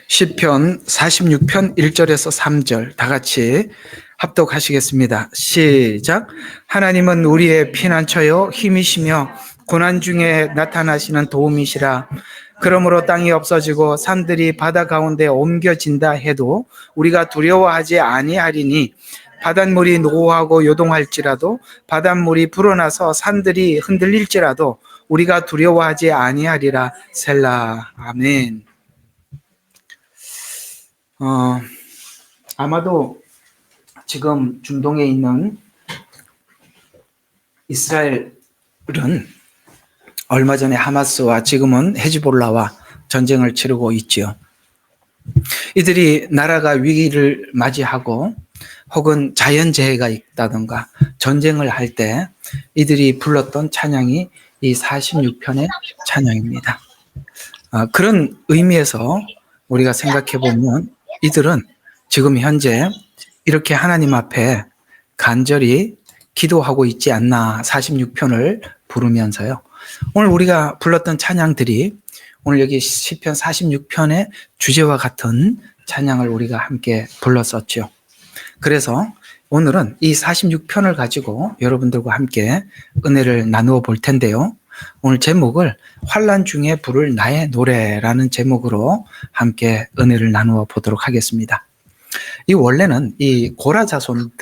시편 46편 1절에서 3절 다 같이 합독하시겠습니다. 시작. 하나님은 우리의 피난처요 힘이시며 고난 중에 나타나시는 도움이시라. 그러므로 땅이 없어지고 산들이 바다 가운데 옮겨진다 해도 우리가 두려워하지 아니하리니 바닷물이 노하고 요동할지라도 바닷물이 불어나서 산들이 흔들릴지라도 우리가 두려워하지 아니하리라. 셀라. 아멘. 아마도 지금 중동에 있는 이스라엘은 얼마 전에 하마스와 지금은 헤즈볼라와 전쟁을 치르고 있지요. 이들이 나라가 위기를 맞이하고 혹은 자연재해가 있다든가 전쟁을 할 때 이들이 불렀던 찬양이 이 46편의 찬양입니다. 그런 의미에서 우리가 생각해 보면 이들은 지금 현재 이렇게 하나님 앞에 간절히 기도하고 있지 않나. 46편을 부르면서요. 오늘 우리가 불렀던 찬양들이 오늘 여기 시편 46편의 주제와 같은 찬양을 우리가 함께 불렀었죠. 그래서 오늘은 이 46편을 가지고 여러분들과 함께 은혜를 나누어 볼 텐데요. 오늘 제목을 환난 중에 부를 나의 노래라는 제목으로 함께 은혜를 나누어 보도록 하겠습니다. 이 원래는 이 고라 자손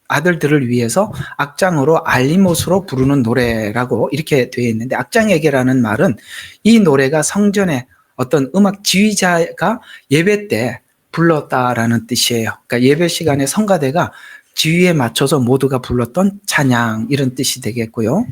아들들을 위해서 악장으로 알리못으로 부르는 노래라고 이렇게 되어 있는데, 악장에게라는 말은 이 노래가 성전에 어떤 음악 지휘자가 예배 때 불렀다라는 뜻이에요. 그러니까 예배 시간에 성가대가 지휘에 맞춰서 모두가 불렀던 찬양, 이런 뜻이 되겠고요.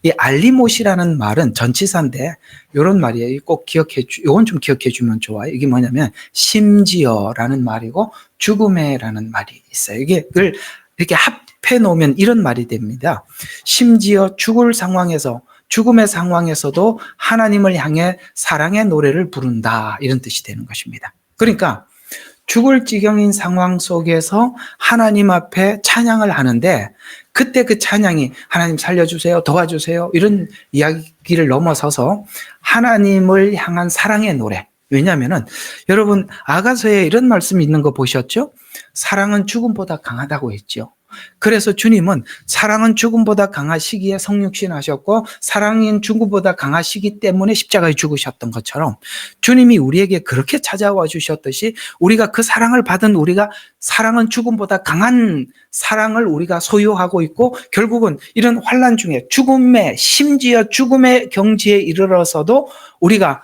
이 알리못이라는 말은 전치사인데 이런 말이에요. 이건 좀 기억해 주면 좋아요. 이게 뭐냐면 심지어라는 말이고 죽음에라는 말이 있어요. 이걸 이렇게 합해 놓으면 이런 말이 됩니다. 심지어 죽음의 상황에서도 하나님을 향해 사랑의 노래를 부른다, 이런 뜻이 되는 것입니다. 그러니까 죽을 지경인 상황 속에서 하나님 앞에 찬양을 하는데, 그때 그 찬양이 하나님 살려주세요, 도와주세요, 이런 이야기를 넘어서서 하나님을 향한 사랑의 노래. 왜냐하면은 여러분 아가서에 이런 말씀이 있는 거 보셨죠? 사랑은 죽음보다 강하다고 했죠. 그래서 주님은 사랑은 죽음보다 강하시기에 성육신하셨고, 사랑은 죽음보다 강하시기 때문에 십자가에 죽으셨던 것처럼 주님이 우리에게 그렇게 찾아와 주셨듯이 우리가 그 사랑을 받은 우리가 사랑은 죽음보다 강한 사랑을 우리가 소유하고 있고, 결국은 이런 환난 중에 심지어 죽음의 경지에 이르러서도 우리가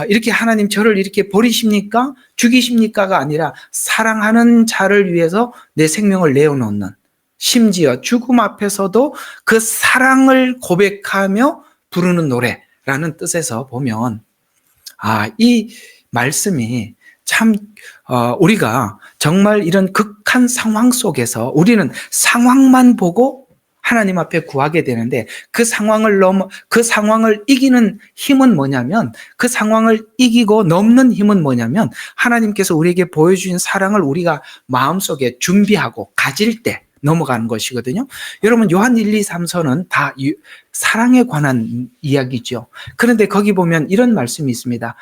이렇게 하나님 저를 이렇게 버리십니까? 죽이십니까가 아니라 사랑하는 자를 위해서 내 생명을 내어놓는, 심지어 죽음 앞에서도 그 사랑을 고백하며 부르는 노래라는 뜻에서 보면 이 말씀이 참 우리가 정말 이런 극한 상황 속에서 우리는 상황만 보고 하나님 앞에 구하게 되는데, 그 상황을 이기는 힘은 뭐냐면, 그 상황을 이기고 넘는 힘은 뭐냐면, 하나님께서 우리에게 보여주신 사랑을 우리가 마음속에 준비하고 가질 때 넘어가는 것이거든요. 여러분 요한 1, 2, 3서는 다 사랑에 관한 이야기죠. 그런데 거기 보면 이런 말씀이 있습니다.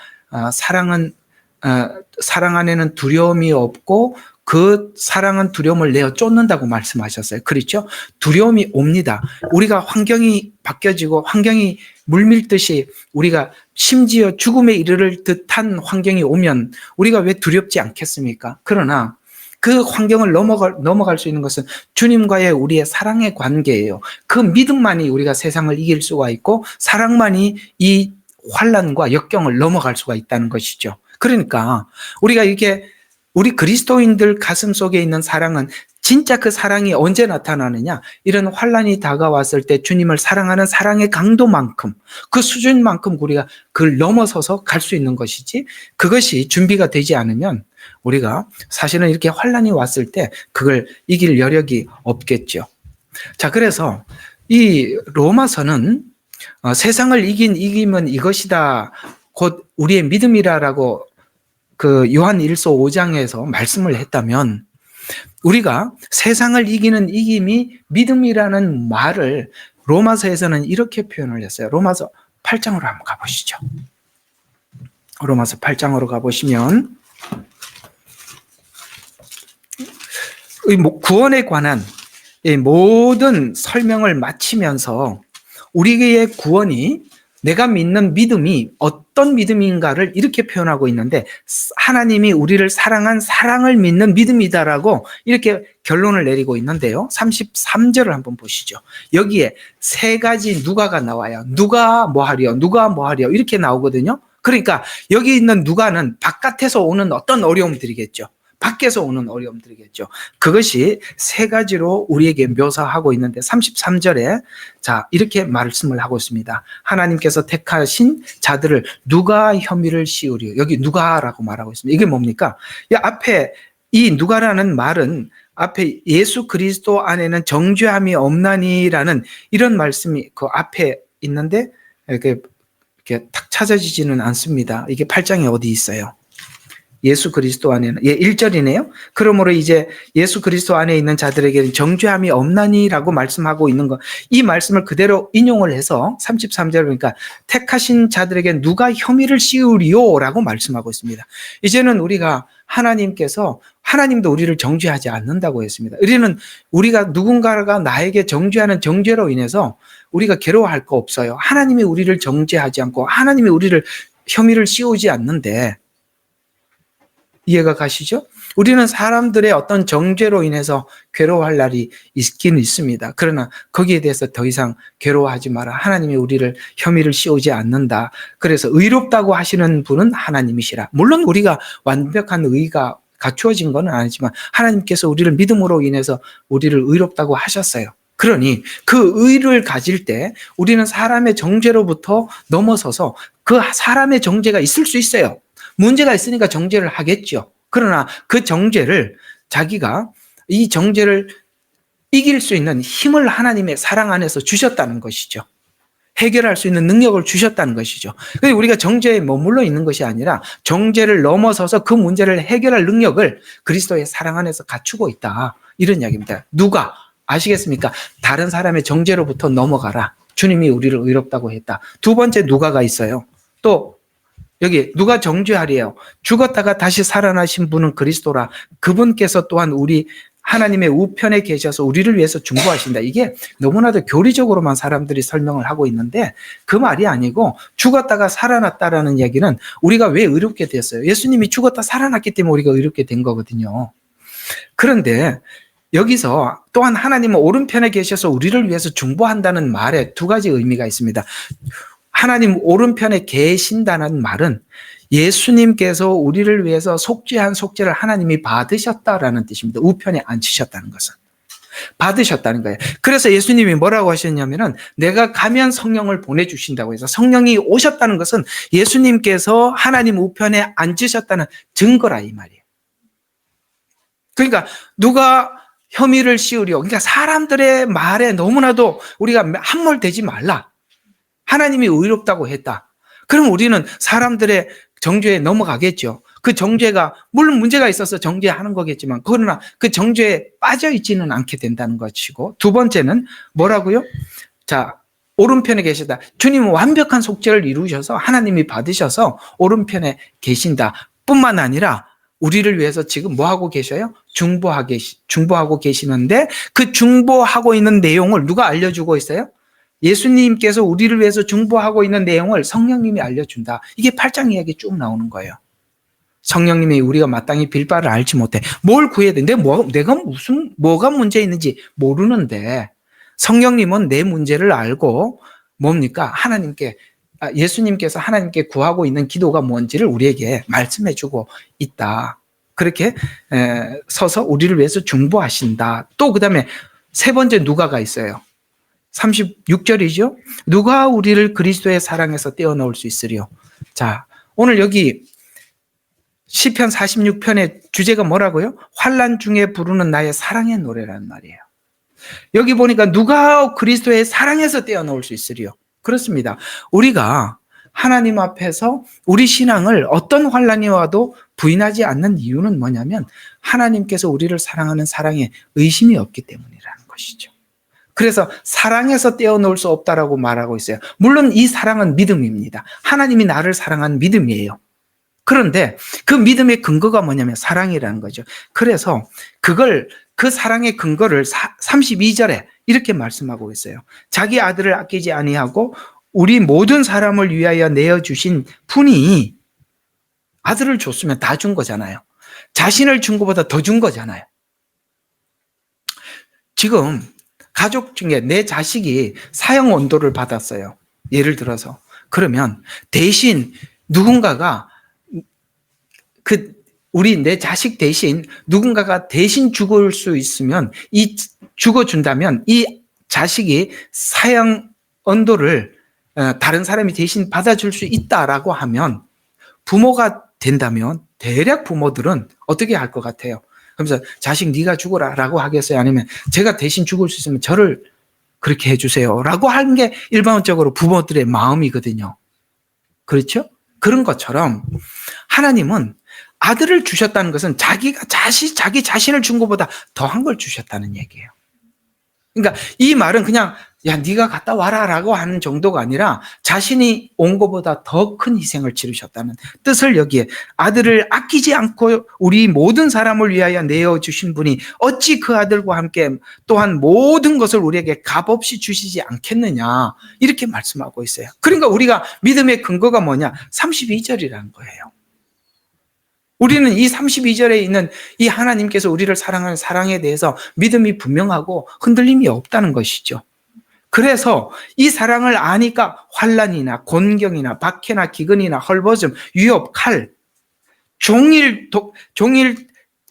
사랑 안에는 두려움이 없고 그 사랑은 두려움을 내어 쫓는다고 말씀하셨어요. 그렇죠? 두려움이 옵니다. 우리가 환경이 바뀌어지고 환경이 물밀듯이 우리가 심지어 죽음에 이르를 듯한 환경이 오면 우리가 왜 두렵지 않겠습니까? 그러나 그 환경을 넘어갈 수 있는 것은 주님과의 우리의 사랑의 관계예요. 그 믿음만이 우리가 세상을 이길 수가 있고, 사랑만이 이 환난과 역경을 넘어갈 수가 있다는 것이죠. 그러니까 우리가 우리 그리스도인들 가슴 속에 있는 사랑은 진짜 그 사랑이 언제 나타나느냐? 이런 환난이 다가왔을 때 주님을 사랑하는 사랑의 강도만큼, 그 수준만큼 우리가 그걸 넘어서서 갈 수 있는 것이지, 그것이 준비가 되지 않으면 우리가 사실은 이렇게 환난이 왔을 때 그걸 이길 여력이 없겠죠. 자, 그래서 이 로마서는 세상을 이김은 이것이다, 곧 우리의 믿음이라라고 그 요한 1서 5장에서 말씀을 했다면, 우리가 세상을 이기는 이김이 믿음이라는 말을 로마서에서는 이렇게 표현을 했어요. 로마서 8장으로 한번 가보시죠. 로마서 8장으로 가보시면 구원에 관한 모든 설명을 마치면서 우리의 구원이 내가 믿는 믿음이 어떤 믿음인가를 이렇게 표현하고 있는데 하나님이 우리를 사랑한 사랑을 믿는 믿음이다라고 이렇게 결론을 내리고 있는데요. 33절을 한번 보시죠. 여기에 세 가지 누가가 나와요. 누가 뭐 하려, 누가 뭐 하려 이렇게 나오거든요. 그러니까 여기 있는 누가는 바깥에서 오는 어떤 어려움들이겠죠. 밖에서 오는 어려움들이겠죠. 그것이 세 가지로 우리에게 묘사하고 있는데 33절에 자 이렇게 말씀을 하고 있습니다. 하나님께서 택하신 자들을 누가 혐의를 씌우리요. 여기 누가라고 말하고 있습니다. 이게 뭡니까? 이 앞에 이 누가라는 말은 앞에 예수 그리스도 안에는 정죄함이 없나니라는 이런 말씀이 그 앞에 있는데 이렇게 탁 찾아지지는 않습니다. 이게 8장에 어디 있어요? 예수 그리스도 안에는 1절이네요. 그러므로 이제 예수 그리스도 안에 있는 자들에게는 정죄함이 없나니라고 말씀하고 있는 거. 이 말씀을 그대로 인용을 해서 33절 그러니까 택하신 자들에게 누가 혐의를 씌우리요라고 말씀하고 있습니다. 이제는 우리가 하나님도 우리를 정죄하지 않는다고 했습니다. 우리가 누군가가 나에게 정죄하는 정죄로 인해서 우리가 괴로워할 거 없어요. 하나님이 우리를 정죄하지 않고 하나님이 우리를 혐의를 씌우지 않는데 이해가 가시죠? 우리는 사람들의 어떤 정죄로 인해서 괴로워할 날이 있긴 있습니다. 그러나 거기에 대해서 더 이상 괴로워하지 마라. 하나님이 우리를 혐의를 씌우지 않는다. 그래서 의롭다고 하시는 분은 하나님이시라. 물론 우리가 완벽한 의가 갖추어진 건 아니지만 하나님께서 우리를 믿음으로 인해서 우리를 의롭다고 하셨어요. 그러니 그 의를 가질 때 우리는 사람의 정죄로부터 넘어서서 그 사람의 정죄가 있을 수 있어요. 문제가 있으니까 정죄를 하겠죠. 그러나 그 정죄를 자기가 이 정죄를 이길 수 있는 힘을 하나님의 사랑 안에서 주셨다는 것이죠. 해결할 수 있는 능력을 주셨다는 것이죠. 우리가 정죄에 머물러 있는 것이 아니라 정죄를 넘어서서 그 문제를 해결할 능력을 그리스도의 사랑 안에서 갖추고 있다. 이런 이야기입니다. 누가 아시겠습니까? 다른 사람의 정죄로부터 넘어가라. 주님이 우리를 의롭다고 했다. 두 번째 누가가 있어요. 또 여기 누가 정죄하리요? 죽었다가 다시 살아나신 분은 그리스도라. 그분께서 또한 우리 하나님의 우편에 계셔서 우리를 위해서 중보하신다. 이게 너무나도 교리적으로만 사람들이 설명을 하고 있는데 그 말이 아니고 죽었다가 살아났다라는 얘기는 우리가 왜 의롭게 됐어요? 예수님이 죽었다 살아났기 때문에 우리가 의롭게 된 거거든요. 그런데 여기서 또한 하나님은 오른편에 계셔서 우리를 위해서 중보한다는 말에 두 가지 의미가 있습니다. 하나님 오른편에 계신다는 말은 예수님께서 우리를 위해서 속죄한 속죄를 하나님이 받으셨다라는 뜻입니다. 우편에 앉히셨다는 것은. 받으셨다는 거예요. 그래서 예수님이 뭐라고 하셨냐면은 내가 가면 성령을 보내주신다고 해서 성령이 오셨다는 것은 예수님께서 하나님 우편에 앉으셨다는 증거라 이 말이에요. 그러니까 누가 혐의를 씌우려. 그러니까 사람들의 말에 너무나도 우리가 함몰되지 말라. 하나님이 의롭다고 했다. 그럼 우리는 사람들의 정죄에 넘어가겠죠. 그 정죄가 물론 문제가 있어서 정죄하는 거겠지만 그러나 그 정죄에 빠져 있지는 않게 된다는 것이고 두 번째는 뭐라고요? 자, 오른편에 계시다. 주님은 완벽한 속죄를 이루셔서 하나님이 받으셔서 오른편에 계신다. 뿐만 아니라 우리를 위해서 지금 뭐 하고 계셔요? 중보하고 계시는데 그 중보하고 있는 내용을 누가 알려주고 있어요? 예수님께서 우리를 위해서 중보하고 있는 내용을 성령님이 알려준다. 이게 8장 이야기 쭉 나오는 거예요. 성령님이 우리가 마땅히 빌 바를 알지 못해. 뭘 구해야 돼? 내가 뭐가 문제 있는지 모르는데 성령님은 내 문제를 알고 뭡니까? 예수님께서 하나님께 구하고 있는 기도가 뭔지를 우리에게 말씀해 주고 있다. 그렇게 서서 우리를 위해서 중보하신다. 또 그다음에 세 번째 누가가 있어요. 36절이죠. 누가 우리를 그리스도의 사랑에서 떼어놓을 수 있으리요. 자, 오늘 여기 시편 46편의 주제가 뭐라고요? 환난 중에 부르는 나의 사랑의 노래라는 말이에요. 여기 보니까 누가 그리스도의 사랑에서 떼어놓을 수 있으리요. 그렇습니다. 우리가 하나님 앞에서 우리 신앙을 어떤 환난이 와도 부인하지 않는 이유는 뭐냐면 하나님께서 우리를 사랑하는 사랑에 의심이 없기 때문이라는 것이죠. 그래서 사랑에서 떼어놓을 수 없다라고 말하고 있어요. 물론 이 사랑은 믿음입니다. 하나님이 나를 사랑한 믿음이에요. 그런데 그 믿음의 근거가 뭐냐면 사랑이라는 거죠. 그래서 그 사랑의 근거를 32절에 이렇게 말씀하고 있어요. 자기 아들을 아끼지 아니하고 우리 모든 사람을 위하여 내어주신 분이 아들을 줬으면 다 준 거잖아요. 자신을 준 것보다 더 준 거잖아요. 지금 가족 중에 내 자식이 사형 원도를 받았어요. 예를 들어서. 그러면 대신 누군가가 내 자식 대신 누군가가 대신 죽을 수 있으면 죽어준다면 이 자식이 사형 언도를 다른 사람이 대신 받아줄 수 있다라고 하면 부모가 된다면 대략 부모들은 어떻게 할 것 같아요? 그러면서 자식 네가 죽어라 라고 하겠어요? 아니면 제가 대신 죽을 수 있으면 저를 그렇게 해주세요 라고 하는 게 일반적으로 부모들의 마음이거든요. 그렇죠? 그런 것처럼 하나님은 아들을 주셨다는 것은 자기 자신을 준 것보다 더한 걸 주셨다는 얘기예요. 그러니까 이 말은 그냥 야 네가 갔다 와라 라고 하는 정도가 아니라 자신이 온 것보다 더 큰 희생을 치르셨다는 뜻을 여기에 아들을 아끼지 않고 우리 모든 사람을 위하여 내어주신 분이 어찌 그 아들과 함께 또한 모든 것을 우리에게 값없이 주시지 않겠느냐 이렇게 말씀하고 있어요. 그러니까 우리가 믿음의 근거가 뭐냐 32절이라는 거예요. 우리는 이 32절에 있는 이 하나님께서 우리를 사랑하는 사랑에 대해서 믿음이 분명하고 흔들림이 없다는 것이죠. 그래서 이 사랑을 아니까 환난이나 곤경이나 박해나 기근이나 헐벗음, 위협, 칼, 종일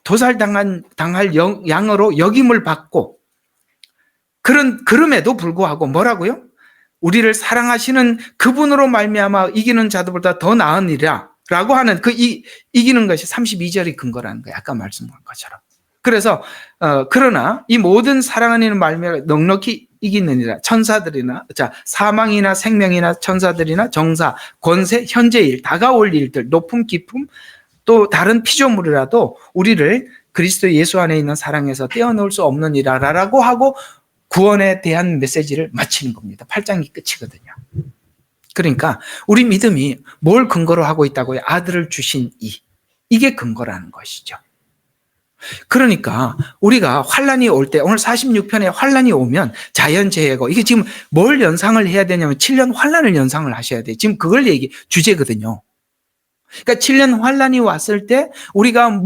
도살당할 양으로 역임을 받고 그럼에도 불구하고 뭐라고요? 우리를 사랑하시는 그분으로 말미암아 이기는 자들보다 더 나은 일이라 라고 하는 이기는 것이 32절이 근거라는 거예요. 아까 말씀한 것처럼. 그래서 그러나 이 모든 사랑하는 말미암아 넉넉히 이기느니라. 천사들이나 사망이나 생명이나 천사들이나 정사, 권세, 현재 일, 다가올 일들, 높음, 깊음, 또 다른 피조물이라도 우리를 그리스도 예수 안에 있는 사랑에서 떼어놓을 수 없느니라라고 하고 구원에 대한 메시지를 마치는 겁니다. 8장이 끝이거든요. 그러니까 우리 믿음이 뭘 근거로 하고 있다고요? 아들을 주신 이게 근거라는 것이죠. 그러니까 우리가 환난이 올 때 오늘 46편에 환난이 오면 자연재해고 이게 지금 뭘 연상을 해야 되냐면 7년 환난을 연상을 하셔야 돼요. 지금 그걸 주제거든요. 그러니까 7년 환난이 왔을 때 우리가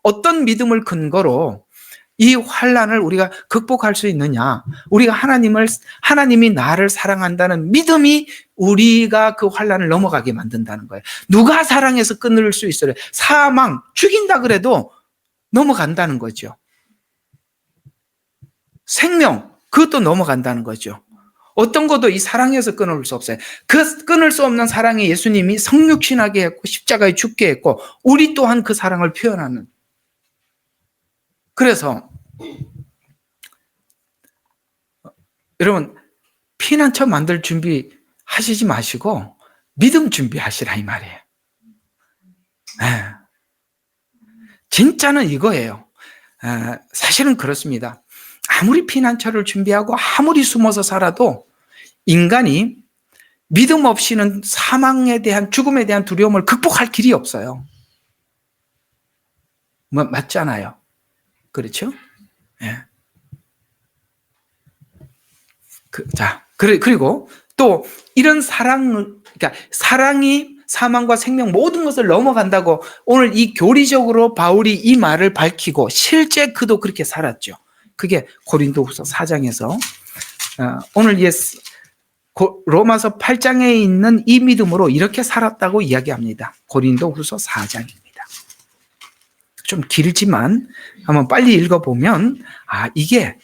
어떤 믿음을 근거로 이 환난을 우리가 극복할 수 있느냐? 우리가 하나님이 나를 사랑한다는 믿음이 우리가 그 환난을 넘어가게 만든다는 거예요. 누가 사랑해서 끊을 수 있어요? 사망, 죽인다 그래도 넘어간다는 거죠. 생명, 그것도 넘어간다는 거죠. 어떤 것도 이 사랑에서 끊을 수 없어요. 그 끊을 수 없는 사랑에 예수님이 성육신하게 했고 십자가에 죽게 했고 우리 또한 그 사랑을 표현하는. 그래서 여러분 피난처 만들 준비 하시지 마시고 믿음 준비하시라 이 말이에요. 네. 진짜는 이거예요. 사실은 그렇습니다. 아무리 피난처를 준비하고 아무리 숨어서 살아도 인간이 믿음 없이는 사망에 대한 죽음에 대한 두려움을 극복할 길이 없어요. 맞잖아요. 그렇죠? 네. 그리고 또 이런 그러니까 사랑이 사망과 생명 모든 것을 넘어간다고 오늘 이 교리적으로 바울이 이 말을 밝히고 실제 그도 그렇게 살았죠. 그게 고린도후서 4장에서 오늘 로마서 8장에 있는 이 믿음으로 이렇게 살았다고 이야기합니다. 고린도후서 4장입니다. 좀 길지만 한번 빨리 읽어보면 이게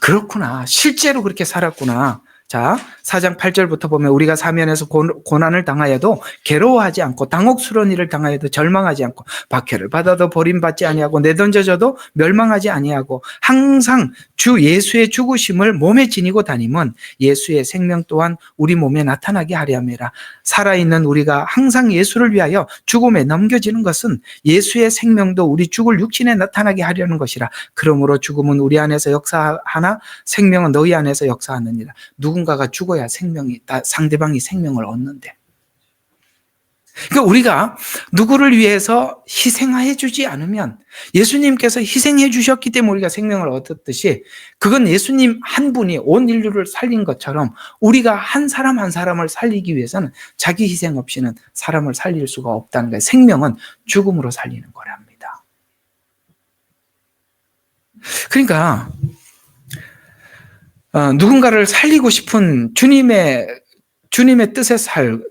그렇구나. 실제로 그렇게 살았구나. 자, 4장 8절부터 보면 우리가 사면에서 고난을 당하여도 괴로워하지 않고 당혹스러운 일을 당하여도 절망하지 않고 박해를 받아도 버림받지 아니하고 내던져져도 멸망하지 아니하고 항상 주 예수의 죽으심을 몸에 지니고 다니면 예수의 생명 또한 우리 몸에 나타나게 하려 함이라. 살아있는 우리가 항상 예수를 위하여 죽음에 넘겨지는 것은 예수의 생명도 우리 죽을 육신에 나타나게 하려는 것이라. 그러므로 죽음은 우리 안에서 역사하나 생명은 너희 안에서 역사하느니라. 누군가가 죽어야 상대방이 생명을 얻는데. 그러니까 우리가 누구를 위해서 희생해 주지 않으면, 예수님께서 희생해 주셨기 때문에 우리가 생명을 얻었듯이, 그건 예수님 한 분이 온 인류를 살린 것처럼 우리가 한 사람 한 사람을 살리기 위해서는 자기 희생 없이는 사람을 살릴 수가 없다는 거예요. 생명은 죽음으로 살리는 거랍니다. 그러니까 누군가를 살리고 싶은 주님의 뜻에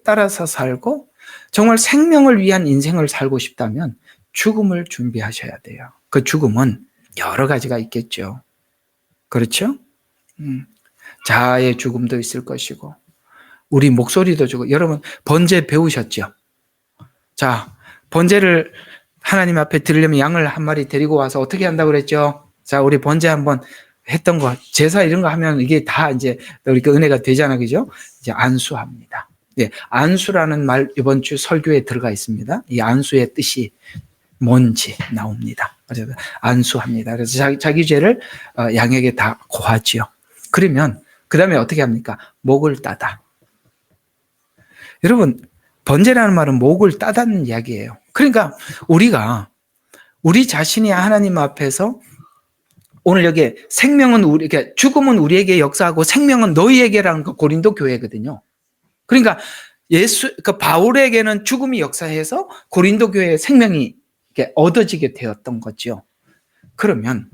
따라서 살고 정말 생명을 위한 인생을 살고 싶다면 죽음을 준비하셔야 돼요. 그 죽음은 여러 가지가 있겠죠. 그렇죠? 자아의 죽음도 있을 것이고, 우리 목소리도 죽고. 여러분 번제 배우셨죠? 자, 번제를 하나님 앞에 드리려면 양을 한 마리 데리고 와서 어떻게 한다고 그랬죠? 자, 우리 번제 한번 했던 거, 제사 이런 거 하면 이게 다 이제 우리가 은혜가 되잖아, 그죠? 이제 안수합니다. 예, 안수라는 말 이번 주 설교에 들어가 있습니다. 이 안수의 뜻이 뭔지 나옵니다. 그래서 안수합니다. 그래서 자기 죄를 양에게 다 고하지요. 그러면 그 다음에 어떻게 합니까? 목을 따다. 여러분, 번제라는 말은 목을 따다는 이야기예요. 그러니까 우리가 우리 자신이 하나님 앞에서, 오늘 여기 생명은 우리에게, 죽음은 우리에게 역사하고 생명은 너희에게라는 거 고린도 교회거든요. 그러니까 바울에게는 죽음이 역사해서 고린도 교회의 생명이 얻어지게 되었던 거죠. 그러면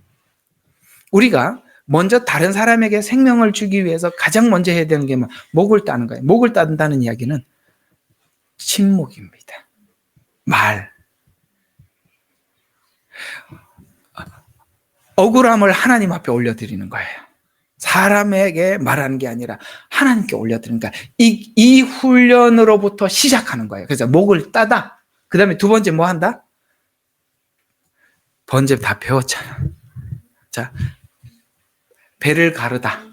우리가 먼저 다른 사람에게 생명을 주기 위해서 가장 먼저 해야 되는 게 목을 따는 거예요. 목을 따는다는 이야기는 침묵입니다. 말. 억울함을 하나님 앞에 올려드리는 거예요. 사람에게 말하는 게 아니라 하나님께 올려드리는 거예요. 이 훈련으로부터 시작하는 거예요. 그래서 목을 따다. 그 다음에 두 번째 뭐 한다? 번제 다 배웠잖아. 자, 배를 가르다.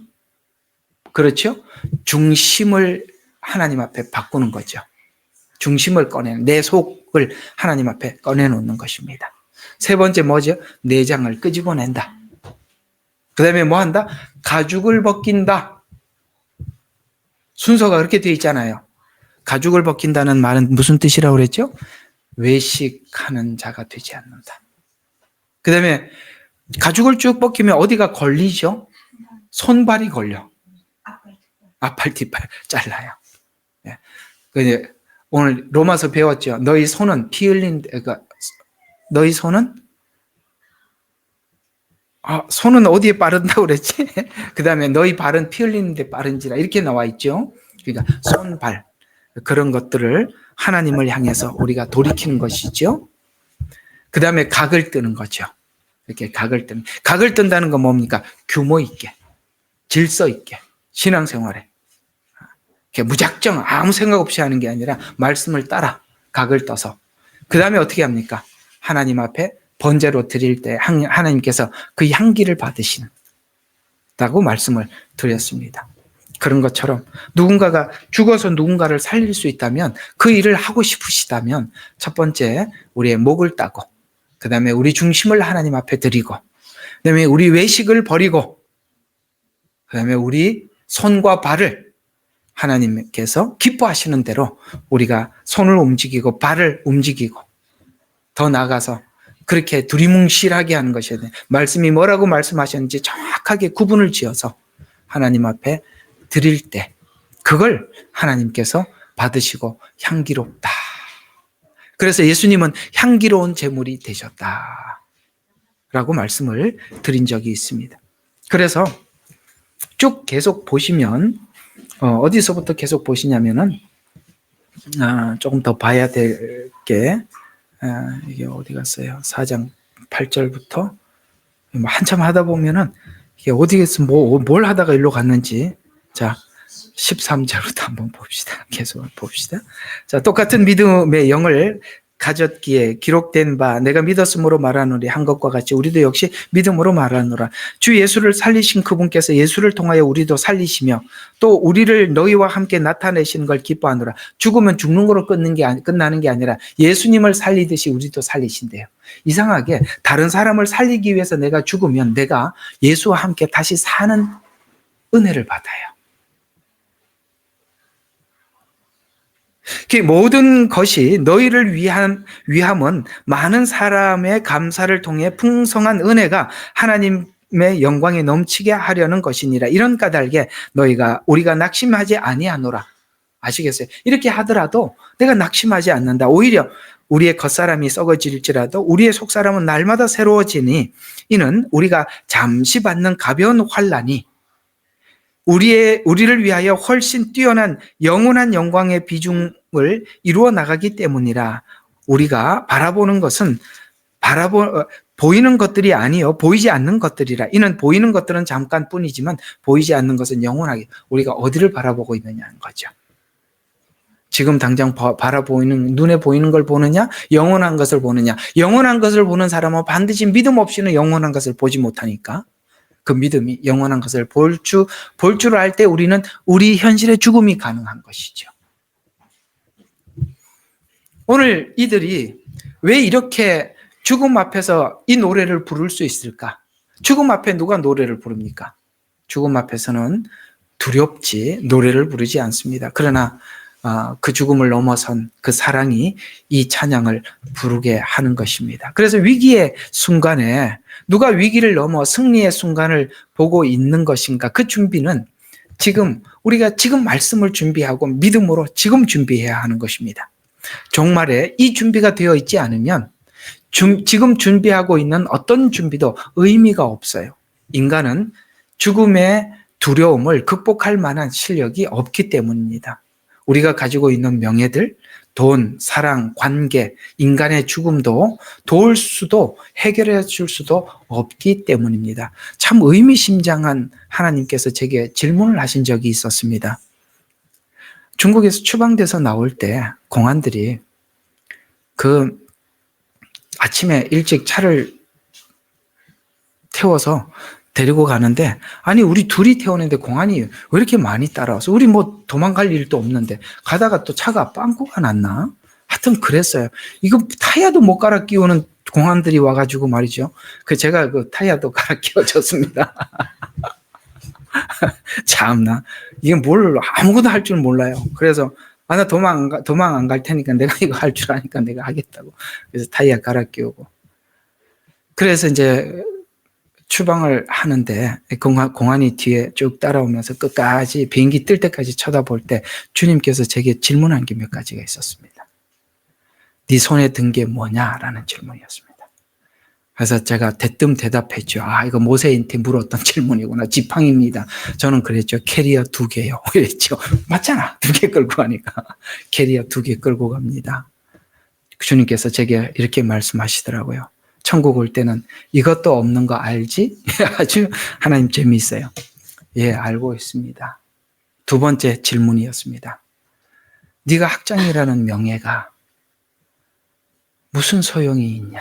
그렇죠? 중심을 하나님 앞에 바꾸는 거죠. 중심을 꺼내는, 내 속을 하나님 앞에 꺼내놓는 것입니다. 세 번째 뭐죠? 내장을 끄집어낸다. 그 다음에 뭐 한다? 가죽을 벗긴다. 순서가 그렇게 되어 있잖아요. 가죽을 벗긴다는 말은 무슨 뜻이라고 그랬죠? 외식하는 자가 되지 않는다. 그 다음에 가죽을 쭉 벗기면 어디가 걸리죠? 손발이 걸려. 앞발 뒷발 잘라요. 네. 오늘 로마서 배웠죠. 너희 손은 피 흘린, 그러니까 너희 손은 손은 어디에 빠른다고 그랬지? 그 다음에 너희 발은 피 흘리는데 빠른지라 이렇게 나와 있죠. 그러니까 손발, 그런 것들을 하나님을 향해서 우리가 돌이키는 것이죠. 그 다음에 각을 뜨는 거죠. 이렇게 각을 뜬다는 건 뭡니까? 규모 있게, 질서 있게, 신앙생활에 이렇게 무작정 아무 생각 없이 하는 게 아니라 말씀을 따라 각을 떠서, 그 다음에 어떻게 합니까? 하나님 앞에 번제로 드릴 때 하나님께서 그 향기를 받으신다고 말씀을 드렸습니다. 그런 것처럼 누군가가 죽어서 누군가를 살릴 수 있다면, 그 일을 하고 싶으시다면 첫 번째 우리의 목을 따고, 그 다음에 우리 중심을 하나님 앞에 드리고, 그 다음에 우리 외식을 버리고, 그 다음에 우리 손과 발을 하나님께서 기뻐하시는 대로 우리가 손을 움직이고 발을 움직이고, 더 나아가서 그렇게 두리뭉실하게 하는 것이어야 돼요. 말씀이 뭐라고 말씀하셨는지 정확하게 구분을 지어서 하나님 앞에 드릴 때 그걸 하나님께서 받으시고 향기롭다. 그래서 예수님은 향기로운 제물이 되셨다 라고 말씀을 드린 적이 있습니다. 그래서 쭉 계속 보시면 어디서부터 계속 보시냐면은 조금 더 봐야 될 게, 이게 어디 갔어요? 4장 8절부터 한참 하다 보면은 이게 어디에서 뭘 하다가 일로 갔는지, 자 13절부터 한번 봅시다. 계속 봅시다. 자, 똑같은 믿음의 영을 가졌기에 기록된 바 내가 믿었으므로 말하노니 한 것과 같이 우리도 역시 믿음으로 말하노라. 주 예수를 살리신 그분께서 예수를 통하여 우리도 살리시며 또 우리를 너희와 함께 나타내시는 걸 기뻐하노라. 죽으면 죽는 거로 끝나는 게 아니라 예수님을 살리듯이 우리도 살리신대요. 이상하게 다른 사람을 살리기 위해서 내가 죽으면 내가 예수와 함께 다시 사는 은혜를 받아요. 그 모든 것이 너희를 위함은 많은 사람의 감사를 통해 풍성한 은혜가 하나님의 영광에 넘치게 하려는 것이니라. 이런 까닭에 우리가 낙심하지 아니하노라. 아시겠어요? 이렇게 하더라도 내가 낙심하지 않는다. 오히려 우리의 겉사람이 썩어질지라도 우리의 속사람은 날마다 새로워지니 이는 우리가 잠시 받는 가벼운 환난이 우리를 위하여 훨씬 뛰어난 영원한 영광의 비중을 이루어 나가기 때문이라. 우리가 바라보는 것은 보이는 것들이 아니요 보이지 않는 것들이라. 이는 보이는 것들은 잠깐뿐이지만 보이지 않는 것은 영원하게. 우리가 어디를 바라보고 있느냐는 거죠. 지금 당장 눈에 보이는 걸 보느냐, 영원한 것을 보느냐. 영원한 것을 보는 사람은 반드시 믿음 없이는 영원한 것을 보지 못하니까 그 믿음이 영원한 것을 볼 줄 알 때 우리는 우리 현실의 죽음이 가능한 것이죠. 오늘 이들이 왜 이렇게 죽음 앞에서 이 노래를 부를 수 있을까? 죽음 앞에 누가 노래를 부릅니까? 죽음 앞에서는 두렵지 노래를 부르지 않습니다. 그러나 그 죽음을 넘어선 그 사랑이 이 찬양을 부르게 하는 것입니다. 그래서 위기의 순간에 누가 위기를 넘어 승리의 순간을 보고 있는 것인가? 그 준비는 우리가 지금 말씀을 준비하고 믿음으로 지금 준비해야 하는 것입니다. 종말에 이 준비가 되어 있지 않으면 지금 준비하고 있는 어떤 준비도 의미가 없어요. 인간은 죽음의 두려움을 극복할 만한 실력이 없기 때문입니다. 우리가 가지고 있는 명예들, 돈, 사랑, 관계, 인간의 죽음도 도울 수도 해결해 줄 수도 없기 때문입니다. 참 의미심장한 하나님께서 제게 질문을 하신 적이 있었습니다. 중국에서 추방돼서 나올 때 공안들이 아침에 일찍 차를 태워서 데리고 가는데 아니 우리 둘이 태우는데 공안이 왜 이렇게 많이 따라와서 우리 뭐 도망갈 일도 없는데 가다가 또 차가 빵꾸가 났나? 하여튼 그랬어요. 이거 타이어도 못 갈아 끼우는 공안들이 와가지고 말이죠. 제가 그 타이어도 갈아 끼워줬습니다. 참나 이게 아무것도 할 줄 몰라요. 그래서 나 도망 안 갈 테니까 내가 이거 할 줄 아니까 내가 하겠다고. 그래서 타이어 갈아 끼우고. 그래서 이제 추방을 하는데 공안이 뒤에 쭉 따라오면서 끝까지 비행기 뜰 때까지 쳐다볼 때 주님께서 제게 질문한 게 몇 가지가 있었습니다. 네 손에 든 게 뭐냐라는 질문이었습니다. 그래서 제가 대뜸 대답했죠. 이거 모세한테 물었던 질문이구나. 지팡이입니다. 저는 그랬죠. 캐리어 2개요. 그랬죠. 맞잖아. 2개 끌고 가니까. 캐리어 2개 끌고 갑니다. 주님께서 제게 이렇게 말씀하시더라고요. 천국 올 때는 이것도 없는 거 알지? 아주 하나님 재미있어요. 예, 알고 있습니다. 두 번째 질문이었습니다. 네가 학장이라는 명예가 무슨 소용이 있냐?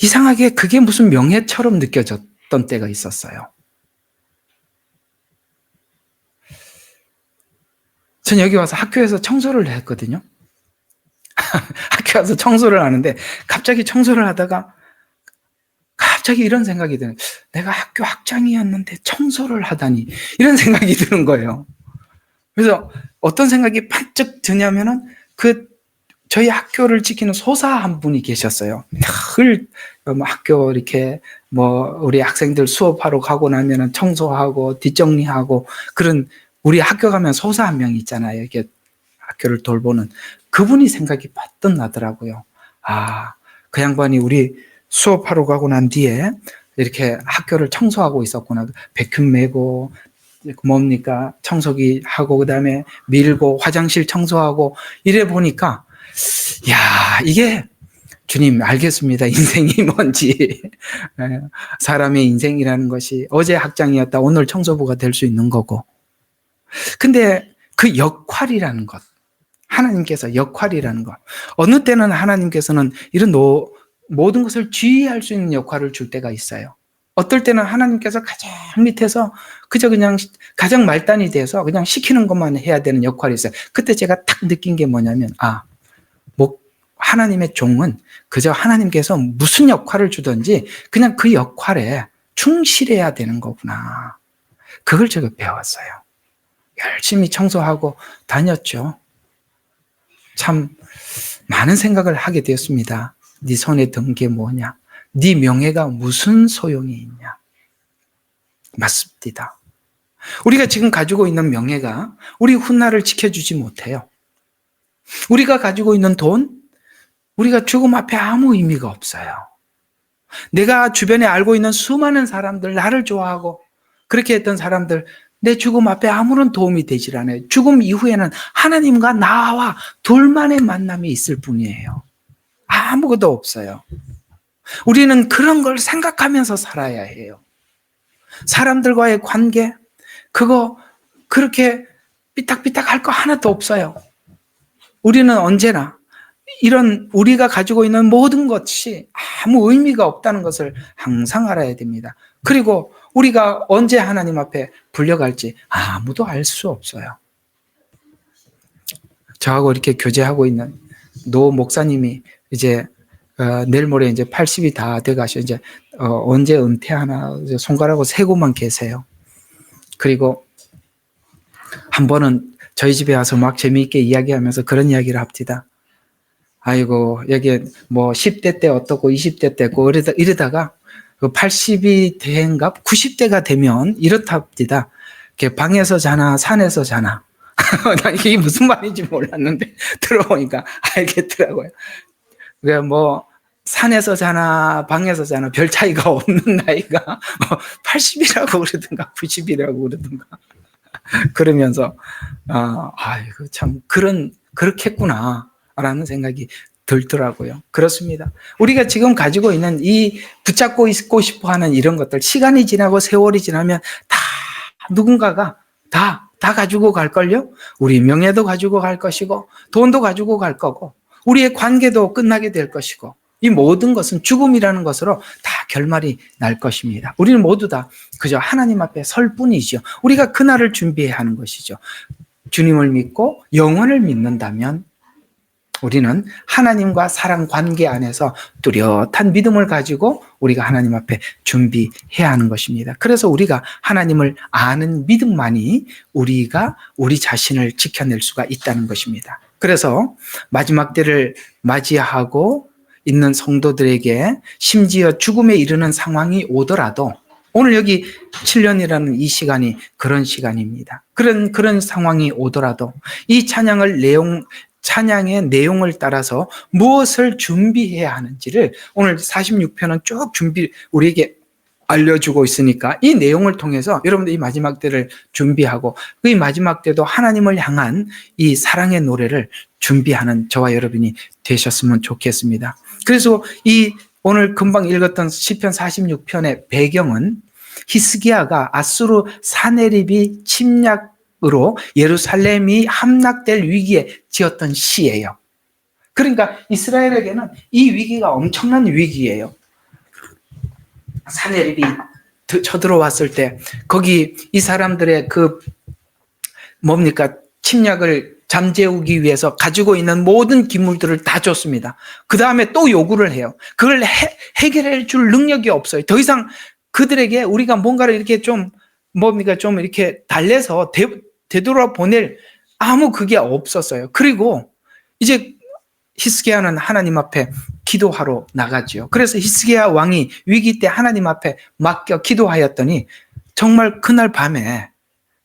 이상하게 그게 무슨 명예처럼 느껴졌던 때가 있었어요. 전 여기 와서 학교에서 청소를 했거든요. 학교 와서 청소를 하는데 갑자기 청소를 하다가 갑자기 이런 생각이 드는, 내가 학교 학장이었는데 청소를 하다니, 이런 생각이 드는 거예요. 그래서 어떤 생각이 반짝 드냐면은 저희 학교를 지키는 소사 한 분이 계셨어요. 늘 학교 이렇게 우리 학생들 수업하러 가고 나면은 청소하고 뒷정리하고 그런, 우리 학교 가면 소사 한 명 있잖아요. 이렇게 학교를 돌보는 그분이 생각이 바뜩 나더라고요. 그 양반이 우리 수업하러 가고 난 뒤에 이렇게 학교를 청소하고 있었구나. 베큐um 메고 뭡니까 청소기 하고 그다음에 밀고 화장실 청소하고 이래 보니까 이게 주님 알겠습니다. 인생이 뭔지. 사람의 인생이라는 것이 어제 학장이었다 오늘 청소부가 될 수 있는 거고. 근데 그 역할이라는 것, 하나님께서 역할이라는 것, 어느 때는 하나님께서는 이런 모든 것을 지휘할 수 있는 역할을 줄 때가 있어요. 어떨 때는 하나님께서 가장 밑에서 그냥 가장 말단이 돼서 그냥 시키는 것만 해야 되는 역할이 있어요. 그때 제가 딱 느낀 게 뭐냐면 하나님의 종은 그저 하나님께서 무슨 역할을 주든지 그냥 그 역할에 충실해야 되는 거구나. 그걸 제가 배웠어요. 열심히 청소하고 다녔죠. 참 많은 생각을 하게 되었습니다. 네 손에 든 게 뭐냐? 네 명예가 무슨 소용이 있냐? 맞습니다. 우리가 지금 가지고 있는 명예가 우리 훗날을 지켜주지 못해요. 우리가 가지고 있는 돈, 우리가 죽음 앞에 아무 의미가 없어요. 내가 주변에 알고 있는 수많은 사람들, 나를 좋아하고 그렇게 했던 사람들, 내 죽음 앞에 아무런 도움이 되질 않아요. 죽음 이후에는 하나님과 나와 둘만의 만남이 있을 뿐이에요. 아무것도 없어요. 우리는 그런 걸 생각하면서 살아야 해요. 사람들과의 관계, 그거 그렇게 삐딱삐딱 할 거 하나도 없어요. 우리는 언제나 이런 우리가 가지고 있는 모든 것이 아무 의미가 없다는 것을 항상 알아야 됩니다. 그리고 우리가 언제 하나님 앞에 불려갈지 아무도 알 수 없어요. 저하고 이렇게 교제하고 있는 노 목사님이 이제 내일 모레 이제 80이 다 돼가셔. 이제 언제 은퇴하나 손가락으로 세고만 계세요. 그리고 한 번은 저희 집에 와서 막 재미있게 이야기하면서 그런 이야기를 합니다. 아이고, 여기 뭐 10대 때 어떻고 20대 때고 이러다가 80이 된가 90대가 되면 이렇답니다. 방에서 자나 산에서 자나. 난 이게 무슨 말인지 몰랐는데 들어보니까 알겠더라고요. 그래 뭐 산에서 자나 방에서 자나 별 차이가 없는 나이가 80이라고 그러든가 90이라고 그러든가 그러면서 아이고 참 그렇겠구나라는 생각이 들더라고요. 그렇습니다. 우리가 지금 가지고 있는 이 붙잡고 있고 싶어하는 이런 것들 시간이 지나고 세월이 지나면 다 누군가가 다 가지고 갈걸요. 우리 명예도 가지고 갈 것이고 돈도 가지고 갈 거고 우리의 관계도 끝나게 될 것이고 이 모든 것은 죽음이라는 것으로 다 결말이 날 것입니다. 우리는 모두 다 그저 하나님 앞에 설 뿐이죠. 우리가 그날을 준비해야 하는 것이죠. 주님을 믿고 영원을 믿는다면 우리는 하나님과 사랑 관계 안에서 뚜렷한 믿음을 가지고 우리가 하나님 앞에 준비해야 하는 것입니다. 그래서 우리가 하나님을 아는 믿음만이 우리가 우리 자신을 지켜낼 수가 있다는 것입니다. 그래서 마지막 때를 맞이하고 있는 성도들에게 심지어 죽음에 이르는 상황이 오더라도 오늘 여기 7년이라는 이 시간이 그런 시간입니다. 그런 상황이 오더라도 이 찬양의 내용을 따라서 무엇을 준비해야 하는지를 오늘 46편은 쭉 우리에게 알려주고 있으니까 이 내용을 통해서 여러분들 이 마지막 때를 준비하고 그 마지막 때도 하나님을 향한 이 사랑의 노래를 준비하는 저와 여러분이 되셨으면 좋겠습니다. 그래서 이 오늘 금방 읽었던 시편 46편의 배경은 히스기야가 아수르 사네립이 침략으로 예루살렘이 함락될 위기에 지었던 시예요. 그러니까 이스라엘에게는 이 위기가 엄청난 위기예요. 사네립이 쳐들어왔을 때 거기 이 사람들의 침략을 잠재우기 위해서 가지고 있는 모든 기물들을 다 줬습니다. 그 다음에 또 요구를 해요. 그걸 해결해 줄 능력이 없어요. 더 이상 그들에게 우리가 뭔가를 이렇게 좀 이렇게 달래서 되돌아보낼 아무 그게 없었어요. 그리고 이제 히스기야는 하나님 앞에 기도하러 나가지요. 그래서 히스기야 왕이 위기 때 하나님 앞에 맡겨 기도하였더니 정말 그날 밤에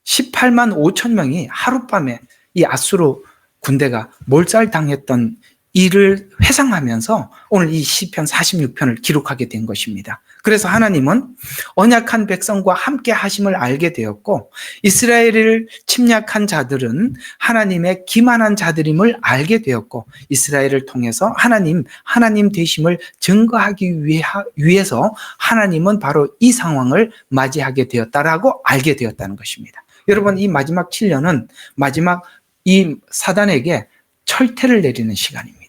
18만 5천 명이 하룻밤에 이 아수르 군대가 몰살당했던 일을 회상하면서 오늘 이 시편 46편을 기록하게 된 것입니다. 그래서 하나님은 언약한 백성과 함께 하심을 알게 되었고 이스라엘을 침략한 자들은 하나님의 기만한 자들임을 알게 되었고 이스라엘을 통해서 하나님 되심을 증거하기 위해서 하나님은 바로 이 상황을 맞이하게 되었다라고 알게 되었다는 것입니다. 여러분 이 마지막 7년은 마지막 이 사단에게 철퇴를 내리는 시간입니다.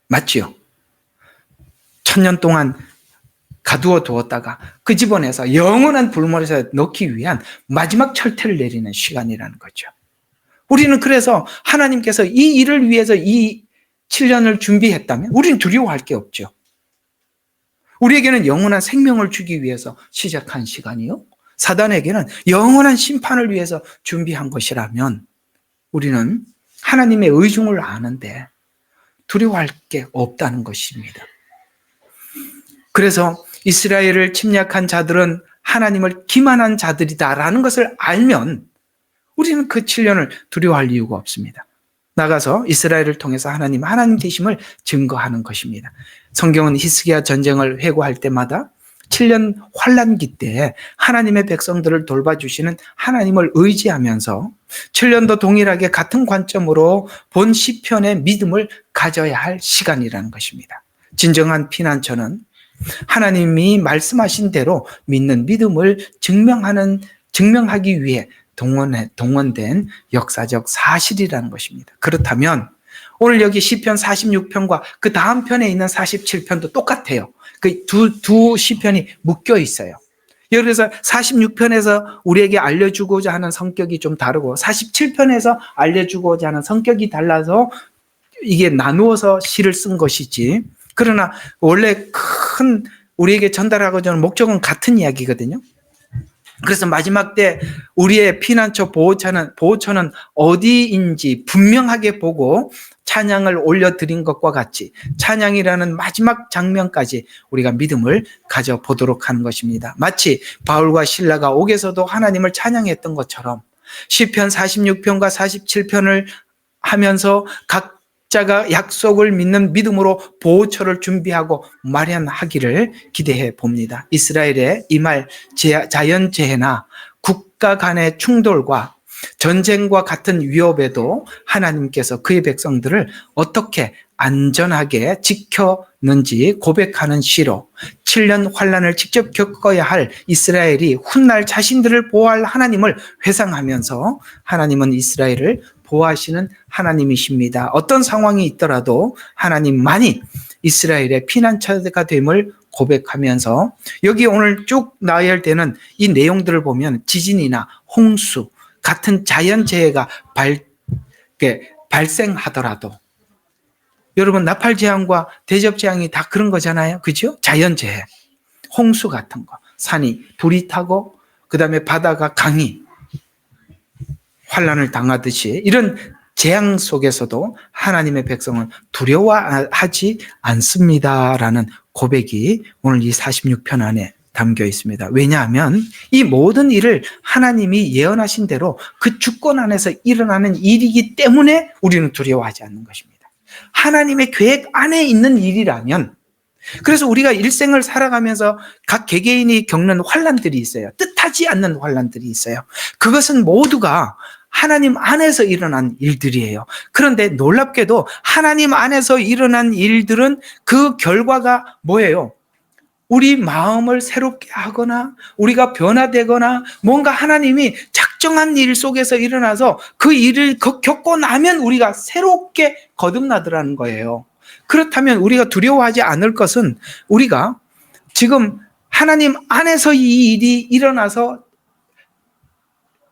맞지요? 1000년 동안 가두어 두었다가 그 집어내서 영원한 불못에 넣기 위한 마지막 철퇴를 내리는 시간이라는 거죠. 우리는 그래서 하나님께서 이 일을 위해서 이 7년을 준비했다면 우리는 두려워할 게 없죠. 우리에게는 영원한 생명을 주기 위해서 시작한 시간이요. 사단에게는 영원한 심판을 위해서 준비한 것이라면 우리는 하나님의 의중을 아는데 두려워할 게 없다는 것입니다. 그래서 이스라엘을 침략한 자들은 하나님을 기만한 자들이다라는 것을 알면 우리는 그 7년을 두려워할 이유가 없습니다. 나가서 이스라엘을 통해서 하나님 되심을 증거하는 것입니다. 성경은 히스기야 전쟁을 회고할 때마다 7년 환란기 때 하나님의 백성들을 돌봐주시는 하나님을 의지하면서 7년도 동일하게 같은 관점으로 본 시편의 믿음을 가져야 할 시간이라는 것입니다. 진정한 피난처는 하나님이 말씀하신 대로 믿는 믿음을 증명하기 위해 동원된 역사적 사실이라는 것입니다. 그렇다면 오늘 여기 시편 46편과 그 다음 편에 있는 47편도 똑같아요. 그 두 시편이 묶여 있어요. 그래서 46편에서 우리에게 알려주고자 하는 성격이 좀 다르고 47편에서 알려주고자 하는 성격이 달라서 이게 나누어서 시를 쓴 것이지. 그러나 원래 큰 우리에게 전달하고자 하는 목적은 같은 이야기거든요. 그래서 마지막 때 우리의 피난처 보호처는 어디인지 분명하게 보고 찬양을 올려드린 것과 같이 찬양이라는 마지막 장면까지 우리가 믿음을 가져보도록 하는 것입니다. 마치 바울과 실라가 옥에서도 하나님을 찬양했던 것처럼 시편 46편과 47편을 하면서 각자가 약속을 믿는 믿음으로 보호처를 준비하고 마련하기를 기대해 봅니다. 이스라엘의 임할 자연재해나 국가 간의 충돌과 전쟁과 같은 위협에도 하나님께서 그의 백성들을 어떻게 안전하게 지켰는지 고백하는 시로 7년 환란을 직접 겪어야 할 이스라엘이 훗날 자신들을 보호할 하나님을 회상하면서 하나님은 이스라엘을 보호하시는 하나님이십니다. 어떤 상황이 있더라도 하나님만이 이스라엘의 피난처가 됨을 고백하면서 여기 오늘 쭉 나열되는 이 내용들을 보면 지진이나 홍수 같은 자연재해가 발생하더라도 여러분 나팔재앙과 대접재앙이 다 그런 거잖아요. 그죠? 자연재해, 홍수 같은 거, 산이 불이 타고 그 다음에 바다가 강이 환란을 당하듯이 이런 재앙 속에서도 하나님의 백성은 두려워하지 않습니다라는 고백이 오늘 이 46편 안에 담겨 있습니다. 왜냐하면 이 모든 일을 하나님이 예언하신 대로 그 주권 안에서 일어나는 일이기 때문에 우리는 두려워하지 않는 것입니다. 하나님의 계획 안에 있는 일이라면, 그래서 우리가 일생을 살아가면서 각 개개인이 겪는 환란들이 있어요. 뜻하지 않는 환란들이 있어요. 그것은 모두가 하나님 안에서 일어난 일들이에요. 그런데 놀랍게도 하나님 안에서 일어난 일들은 그 결과가 뭐예요? 우리 마음을 새롭게 하거나 우리가 변화되거나 뭔가 하나님이 작정한 일 속에서 일어나서 그 일을 겪고 나면 우리가 새롭게 거듭나더라는 거예요. 그렇다면 우리가 두려워하지 않을 것은 우리가 지금 하나님 안에서 이 일이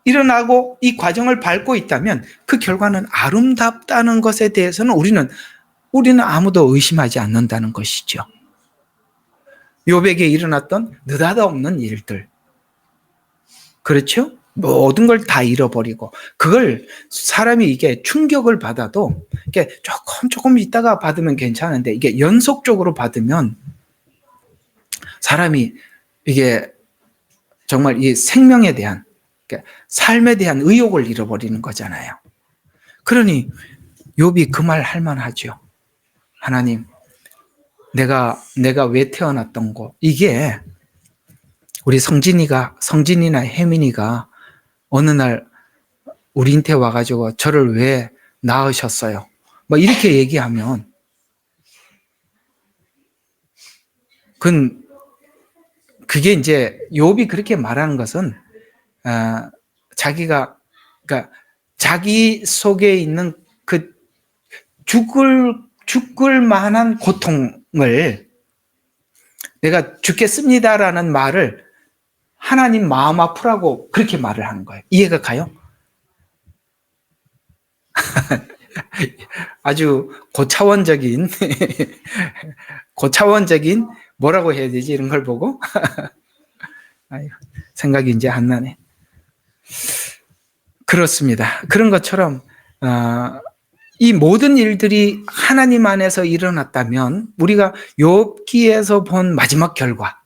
일어나고 이 과정을 밟고 있다면 그 결과는 아름답다는 것에 대해서는 우리는 아무도 의심하지 않는다는 것이죠. 욥에게 일어났던 느닷없는 일들. 그렇죠? 모든 걸 다 잃어버리고 그걸 사람이 이게 충격을 받아도 이게 조금 있다가 받으면 괜찮은데 이게 연속적으로 받으면 사람이 이게 정말 이 생명에 대한 삶에 대한 의욕을 잃어버리는 거잖아요. 그러니 욥이 그 말 할 만하죠. 하나님, 내가 왜 태어났던 거, 이게 우리 성진이나 혜민이가 어느 날 우리한테 와가지고 저를 왜 낳으셨어요? 뭐 이렇게 얘기하면 그게 이제 욥이 그렇게 말하는 것은 자기가 그러니까 자기 속에 있는 그 죽을 만한 고통을 내가 죽겠습니다라는 말을 하나님 마음 아프라고 그렇게 말을 하는 거예요. 이해가 가요? 아주 고차원적인 뭐라고 해야 되지? 이런 걸 보고 생각이 이제 안 나네. 그렇습니다. 그런 것처럼 이 모든 일들이 하나님 안에서 일어났다면 우리가 욥기에서 본 마지막 결과,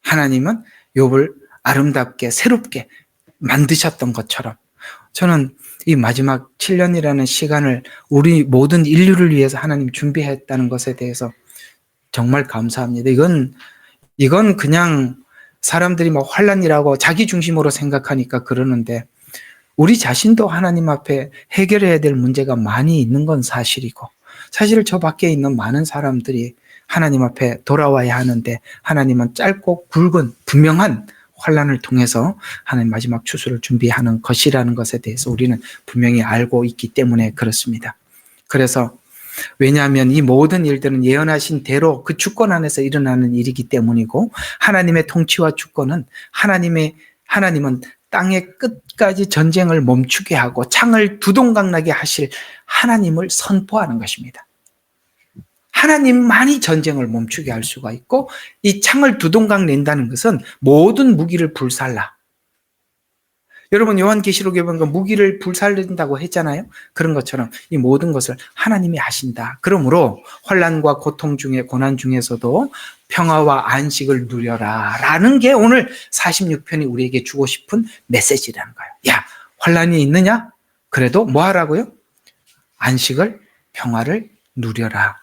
하나님은 욥을 아름답게 새롭게 만드셨던 것처럼 저는 이 마지막 7년이라는 시간을 우리 모든 인류를 위해서 하나님 준비했다는 것에 대해서 정말 감사합니다. 이건 그냥 사람들이 뭐 환란이라고 자기 중심으로 생각하니까 그러는데 우리 자신도 하나님 앞에 해결해야 될 문제가 많이 있는 건 사실이고, 사실 저 밖에 있는 많은 사람들이 하나님 앞에 돌아와야 하는데 하나님은 짧고 굵은 분명한 환란을 통해서 하나님 마지막 추수를 준비하는 것이라는 것에 대해서 우리는 분명히 알고 있기 때문에 그렇습니다. 그래서 왜냐하면 이 모든 일들은 예언하신 대로 그 주권 안에서 일어나는 일이기 때문이고, 하나님의 통치와 주권은 하나님은 땅의 끝까지 전쟁을 멈추게 하고 창을 두동강 나게 하실 하나님을 선포하는 것입니다. 하나님만이 전쟁을 멈추게 할 수가 있고, 이 창을 두동강 낸다는 것은 모든 무기를 불살라. 여러분 요한계시록에 보면 무기를 불살린다고 했잖아요. 그런 것처럼 이 모든 것을 하나님이 하신다. 그러므로 환난과 고통 중에 고난 중에서도 평화와 안식을 누려라 라는 게 오늘 46편이 우리에게 주고 싶은 메시지라는 거예요. 야, 환난이 있느냐? 그래도 뭐 하라고요? 안식을, 평화를 누려라.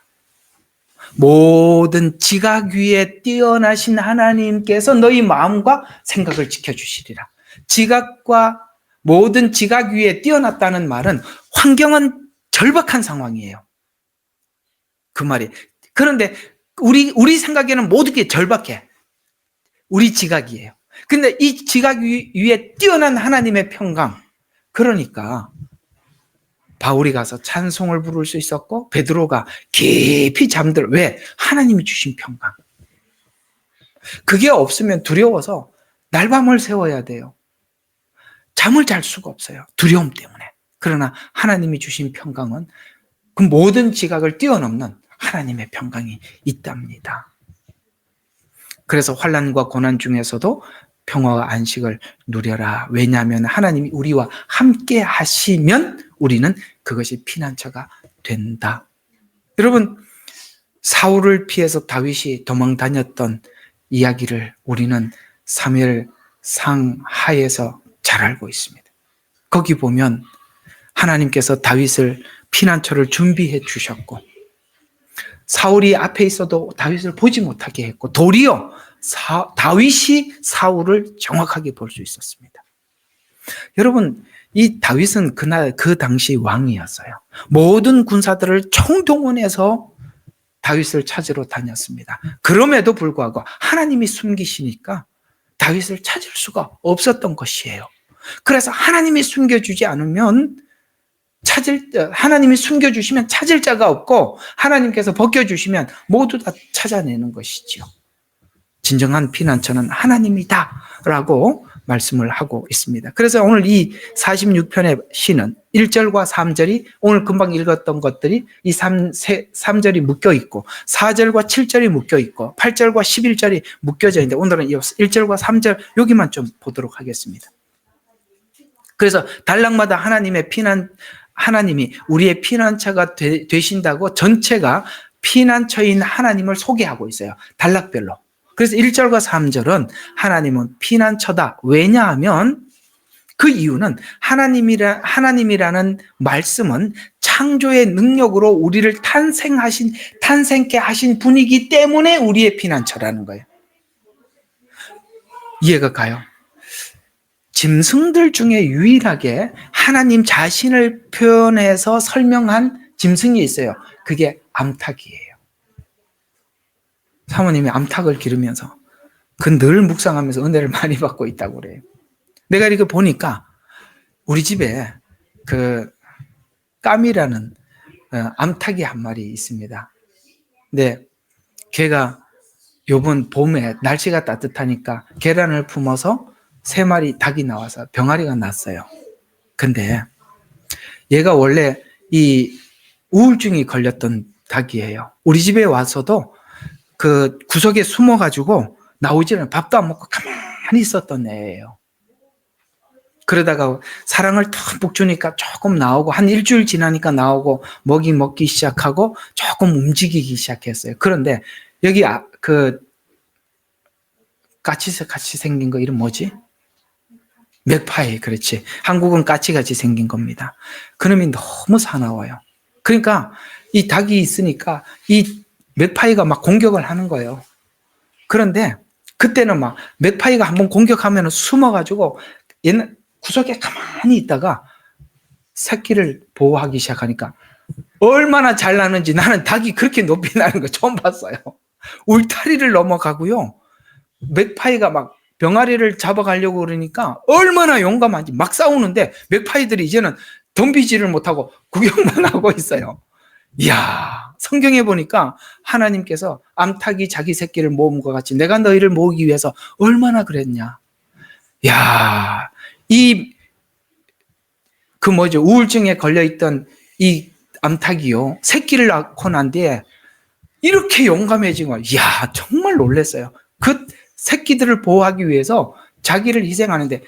모든 지각 위에 뛰어나신 하나님께서 너희 마음과 생각을 지켜주시리라. 모든 지각 위에 뛰어났다는 말은 환경은 절박한 상황이에요. 그 말이. 그런데 우리 생각에는 모든 게 절박해. 우리 지각이에요. 근데 이 지각 위에 뛰어난 하나님의 평강. 그러니까 바울이 가서 찬송을 부를 수 있었고 베드로가 깊이 잠들. 왜? 하나님이 주신 평강. 그게 없으면 두려워서 날밤을 새워야 돼요. 잠을 잘 수가 없어요. 두려움 때문에. 그러나 하나님이 주신 평강은 그 모든 지각을 뛰어넘는 하나님의 평강이 있답니다. 그래서 환난과 고난 중에서도 평화와 안식을 누려라. 왜냐하면 하나님이 우리와 함께 하시면 우리는 그것이 피난처가 된다. 여러분, 사울을 피해서 다윗이 도망 다녔던 이야기를 우리는 사무엘상 하에서 잘 알고 있습니다. 거기 보면 하나님께서 다윗을 피난처를 준비해 주셨고, 사울이 앞에 있어도 다윗을 보지 못하게 했고, 도리어 다윗이 사울을 정확하게 볼 수 있었습니다. 여러분, 이 다윗은 그 당시 왕이었어요. 모든 군사들을 총동원해서 다윗을 찾으러 다녔습니다. 그럼에도 불구하고 하나님이 숨기시니까 다윗을 찾을 수가 없었던 것이에요. 그래서 하나님이 숨겨주지 않으면 하나님이 숨겨주시면 찾을 자가 없고, 하나님께서 벗겨주시면 모두 다 찾아내는 것이지요. 진정한 피난처는 하나님이다라고 말씀을 하고 있습니다. 그래서 오늘 이 46편의 시는 1절과 3절이 오늘 금방 읽었던 것들이 이 3절이 묶여 있고 4절과 7절이 묶여 있고 8절과 11절이 묶여져 있는데, 오늘은 1절과 3절 여기만 좀 보도록 하겠습니다. 그래서 단락마다 하나님이 우리의 피난처가 되신다고 전체가 피난처인 하나님을 소개하고 있어요. 단락별로. 그래서 1절과 3절은 하나님은 피난처다. 왜냐하면 그 이유는 하나님이라는 말씀은 창조의 능력으로 우리를 탄생케 하신 분이기 때문에 우리의 피난처라는 거예요. 이해가 가요? 짐승들 중에 유일하게 하나님 자신을 표현해서 설명한 짐승이 있어요. 그게 암탉이에요. 사모님이 암탉을 기르면서 늘 묵상하면서 은혜를 많이 받고 있다고 그래요. 내가 이렇게 보니까 우리 집에 까미라는 암탉이 한 마리 있습니다. 근데 걔가 요번 봄에 날씨가 따뜻하니까 계란을 품어서 3마리 닭이 나와서 병아리가 났어요. 근데 얘가 원래 이 우울증이 걸렸던 닭이에요. 우리 집에 와서도 그 구석에 숨어가지고 나오지는, 밥도 안 먹고 가만히 있었던 애예요. 그러다가 사랑을 듬뿍 주니까 조금 나오고 한 일주일 지나니까 나오고 먹기 시작하고 조금 움직이기 시작했어요. 그런데 여기 같이 생긴 거 이름 뭐지? 맥파이, 그렇지. 한국은 까치같이 생긴 겁니다. 그놈이 너무 사나워요. 그러니까 이 닭이 있으니까 이 맥파이가 막 공격을 하는 거예요. 그런데 그때는 막 맥파이가 한번 공격하면 숨어가지고 옛날 구석에 가만히 있다가 새끼를 보호하기 시작하니까 얼마나 잘 나는지, 나는 닭이 그렇게 높이 나는 거 처음 봤어요. 울타리를 넘어가고요. 맥파이가 막 병아리를 잡아가려고 그러니까 얼마나 용감한지 막 싸우는데 맥파이들이 이제는 덤비지를 못하고 구경만 하고 있어요. 이야, 성경에 보니까 하나님께서 암탉이 자기 새끼를 모은 것 같이 내가 너희를 모으기 위해서 얼마나 그랬냐. 이야, 우울증에 걸려있던 이 암탉이요, 새끼를 낳고 난 뒤에 이렇게 용감해진 거예요. 이야, 정말 놀랐어요. 그 새끼들을 보호하기 위해서 자기를 희생하는데,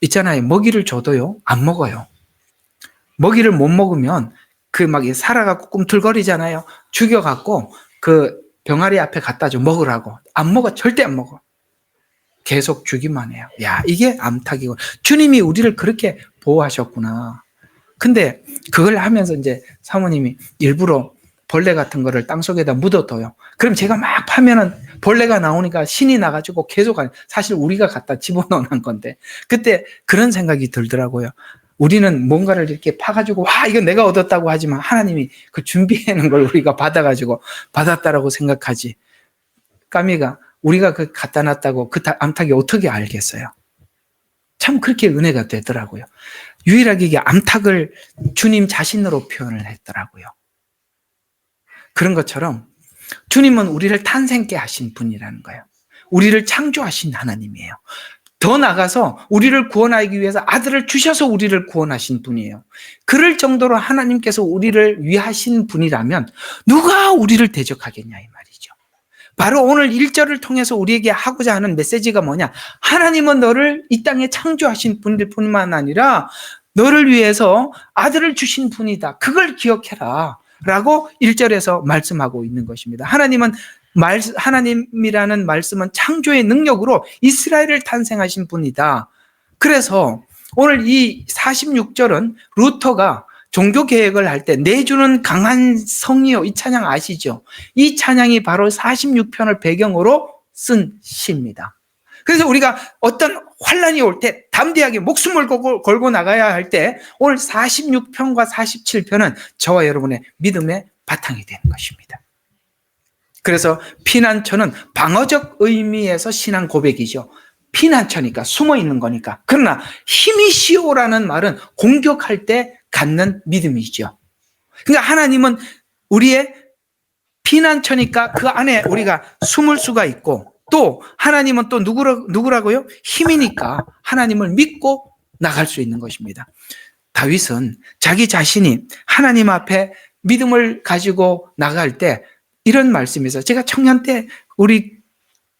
있잖아요, 먹이를 줘도요 안 먹어요. 먹이를 못 먹으면 막 살아갖고 꿈틀거리잖아요. 죽여갖고 그 병아리 앞에 갖다 줘 먹으라고. 안 먹어, 절대 안 먹어. 계속 주기만 해요. 야, 이게 암탉이고, 주님이 우리를 그렇게 보호하셨구나. 근데 그걸 하면서 이제 사모님이 일부러 벌레 같은 거를 땅속에다 묻어둬요. 그럼 제가 막 파면은 벌레가 나오니까 신이 나가지고 계속 사실 우리가 갖다 집어넣는 건데, 그때 그런 생각이 들더라고요. 우리는 뭔가를 이렇게 파가지고 와, 이건 내가 얻었다고 하지만 하나님이 그 준비해놓은 걸 우리가 받았다라고 생각하지. 까미가 우리가 그 갖다 놨다고 그 암탉이 어떻게 알겠어요? 참 그렇게 은혜가 되더라고요. 유일하게 이게 암탉을 주님 자신으로 표현을 했더라고요. 그런 것처럼 주님은 우리를 탄생케 하신 분이라는 거예요. 우리를 창조하신 하나님이에요. 더 나아가서 우리를 구원하기 위해서 아들을 주셔서 우리를 구원하신 분이에요. 그럴 정도로 하나님께서 우리를 위하신 분이라면 누가 우리를 대적하겠냐 이 말이죠. 바로 오늘 1절을 통해서 우리에게 하고자 하는 메시지가 뭐냐? 하나님은 너를 이 땅에 창조하신 분일 뿐만 아니라 너를 위해서 아들을 주신 분이다. 그걸 기억해라 라고 1절에서 말씀하고 있는 것입니다. 하나님이라는 말씀은 창조의 능력으로 이스라엘을 탄생하신 분이다. 그래서 오늘 이 46절은 루터가 종교 개혁을 할 때 내주는 강한 성이요, 이 찬양 아시죠? 이 찬양이 바로 46편을 배경으로 쓴 시입니다. 그래서 우리가 어떤 환란이 올 때 담대하게 목숨을 걸고 나가야 할 때 오늘 46편과 47편은 저와 여러분의 믿음의 바탕이 되는 것입니다. 그래서 피난처는 방어적 의미에서 신앙 고백이죠. 피난처니까 숨어 있는 거니까. 그러나 힘이시오라는 말은 공격할 때 갖는 믿음이죠. 그러니까 하나님은 우리의 피난처니까 그 안에 우리가 숨을 수가 있고, 또 하나님은 또 누구라고요? 힘이니까 하나님을 믿고 나갈 수 있는 것입니다. 다윗은 자기 자신이 하나님 앞에 믿음을 가지고 나갈 때 이런 말씀이 있어요. 제가 청년 때 우리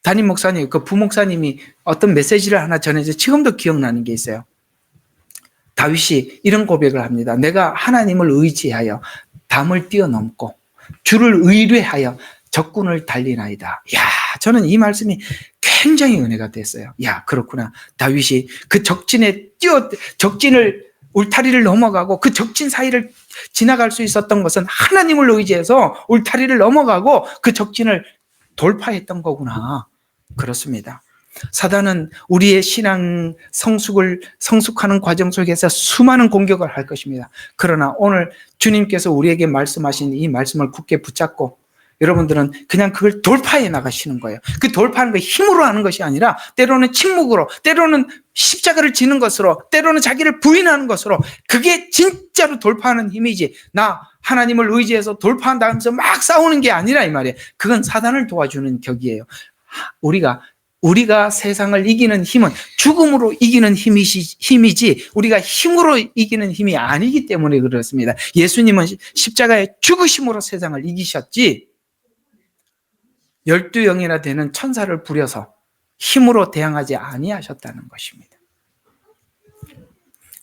담임 목사님, 그 부목사님이 어떤 메시지를 하나 전해서 지금도 기억나는 게 있어요. 다윗이 이런 고백을 합니다. 내가 하나님을 의지하여 담을 뛰어넘고 주를 의뢰하여 적군을 달리나이다. 야, 저는 이 말씀이 굉장히 은혜가 됐어요. 야, 그렇구나. 다윗이 그 적진을 울타리를 넘어가고 그 적진 사이를 지나갈 수 있었던 것은 하나님을 의지해서 울타리를 넘어가고 그 적진을 돌파했던 거구나. 그렇습니다. 사단은 우리의 신앙 성숙하는 과정 속에서 수많은 공격을 할 것입니다. 그러나 오늘 주님께서 우리에게 말씀하신 이 말씀을 굳게 붙잡고 여러분들은 그냥 그걸 돌파해 나가시는 거예요. 그 돌파하는 거 힘으로 하는 것이 아니라 때로는 침묵으로, 때로는 십자가를 지는 것으로, 때로는 자기를 부인하는 것으로, 그게 진짜로 돌파하는 힘이지, 나 하나님을 의지해서 돌파한다 하면서 막 싸우는 게 아니라 이 말이에요. 그건 사단을 도와주는 격이에요. 우리가 세상을 이기는 힘은 죽음으로 이기는 힘이지 우리가 힘으로 이기는 힘이 아니기 때문에 그렇습니다. 예수님은 십자가에 죽으심으로 세상을 이기셨지 12영이나 되는 천사를 부려서 힘으로 대항하지 아니하셨다는 것입니다.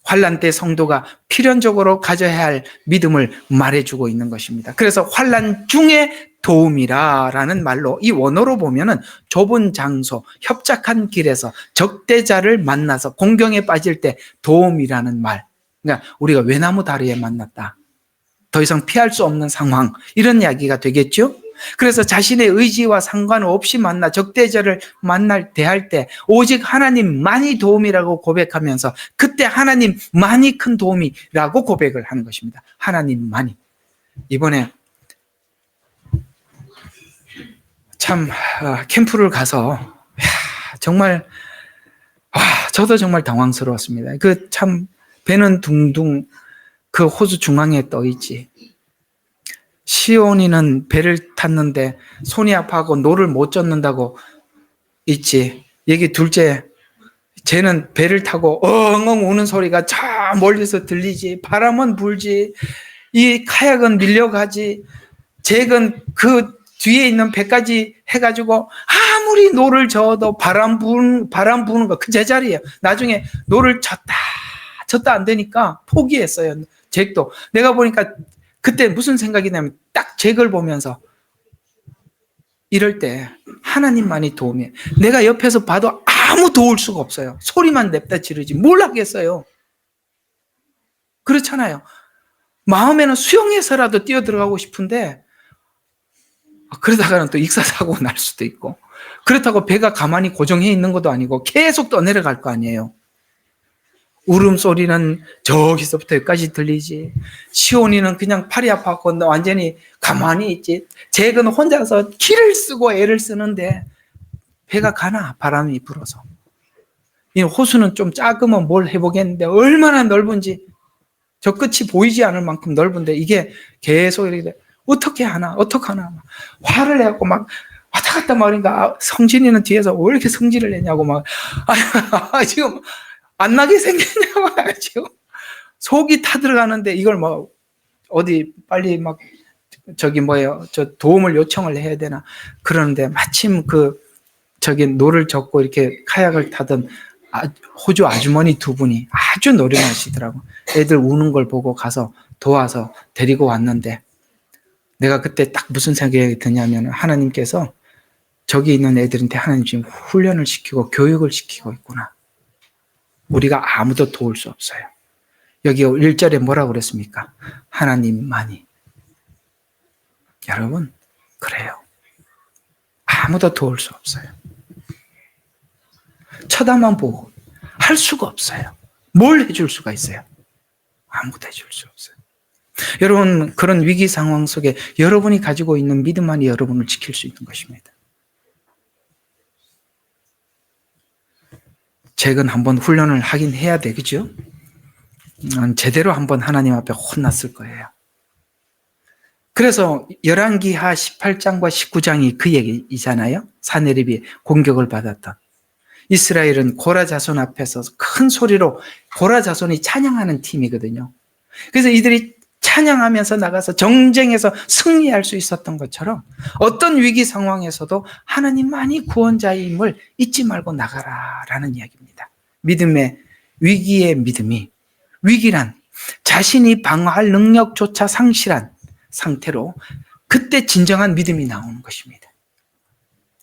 환난 때 성도가 필연적으로 가져야 할 믿음을 말해주고 있는 것입니다. 그래서 환난 중에 도움이라라는 말로 이 원어로 보면은 좁은 장소, 협착한 길에서 적대자를 만나서 공경에 빠질 때 도움이라는 말. 그러니까 우리가 외나무 다리에 만났다. 더 이상 피할 수 없는 상황. 이런 이야기가 되겠죠? 그래서 자신의 의지와 상관없이 만나 적대자를 대할 때 오직 하나님만이 도움이라고 고백하면서 그때 하나님만이 큰 도움이라고 고백을 하는 것입니다. 하나님만이. 이번에 참 캠프를 가서 정말 저도 정말 당황스러웠습니다. 그 참 배는 둥둥 그 호수 중앙에 떠 있지. 시온이는 배를 탔는데 손이 아파하고 노를 못 젓는다고 있지. 여기 둘째, 쟤는 배를 타고 엉엉 우는 소리가 저 멀리서 들리지. 바람은 불지. 이 카약은 밀려가지. 쟤는 그 뒤에 있는 배까지 해가지고 아무리 노를 저어도 바람 부는 거 그 제자리예요. 나중에 노를 젓다 안 되니까 포기했어요. 잭도. 내가 보니까 그때 무슨 생각이 나면 딱 잭을 보면서 이럴 때 하나님만이 도움이에요. 내가 옆에서 봐도 아무 도울 수가 없어요. 소리만 냅다 지르지 뭘 하겠어요. 그렇잖아요. 마음에는 수영해서라도 뛰어들어가고 싶은데 그러다가는 또 익사사고 날 수도 있고 그렇다고 배가 가만히 고정해 있는 것도 아니고 계속 떠내려갈 거 아니에요. 울음소리는 저기서부터 여기까지 들리지. 시온이는 그냥 팔이 아파서 완전히 가만히 있지. 잭은 혼자서 키를 쓰고 애를 쓰는데 배가 가나 바람이 불어서. 이 호수는 좀 작으면 뭘 해보겠는데 얼마나 넓은지 저 끝이 보이지 않을 만큼 넓은데 이게 계속 이렇게 어떻게 하나 화를 내고 막 왔다 갔다 말인가. 성진이는 뒤에서 왜 이렇게 성질을 내냐고 막 지금 안 나게 생겼냐고 지금 속이 타들어가는데 이걸 뭐 어디 빨리 막 저 도움을 요청을 해야 되나 그러는데 마침 노를 젓고 이렇게 카약을 타던 호주 아주머니 두 분이 아주 노련하시더라고. 애들 우는 걸 보고 가서 도와서 데리고 왔는데 내가 그때 딱 무슨 생각이 드냐면 하나님께서 저기 있는 애들한테 하나님 지금 훈련을 시키고 교육을 시키고 있구나. 우리가 아무도 도울 수 없어요. 여기 1절에 뭐라고 그랬습니까? 하나님만이. 여러분, 그래요. 아무도 도울 수 없어요. 쳐다만 보고 할 수가 없어요. 뭘 해줄 수가 있어요? 아무것도 해줄 수 없어요. 여러분, 그런 위기 상황 속에 여러분이 가지고 있는 믿음만이 여러분을 지킬 수 있는 것입니다. 잭은 한번 훈련을 하긴 해야 되겠죠? 제대로 한번 하나님 앞에 혼났을 거예요. 그래서 열왕기하 18장과 19장이 그 얘기잖아요. 사내립이 공격을 받았던. 이스라엘은 고라 자손 앞에서 큰 소리로 고라 자손이 찬양하는 팀이거든요. 그래서 이들이 찬양하면서 나가서 정쟁에서 승리할 수 있었던 것처럼 어떤 위기 상황에서도 하나님만이 구원자임을 잊지 말고 나가라라는 이야기입니다. 위기의 믿음이 위기란 자신이 방어할 능력조차 상실한 상태로 그때 진정한 믿음이 나오는 것입니다.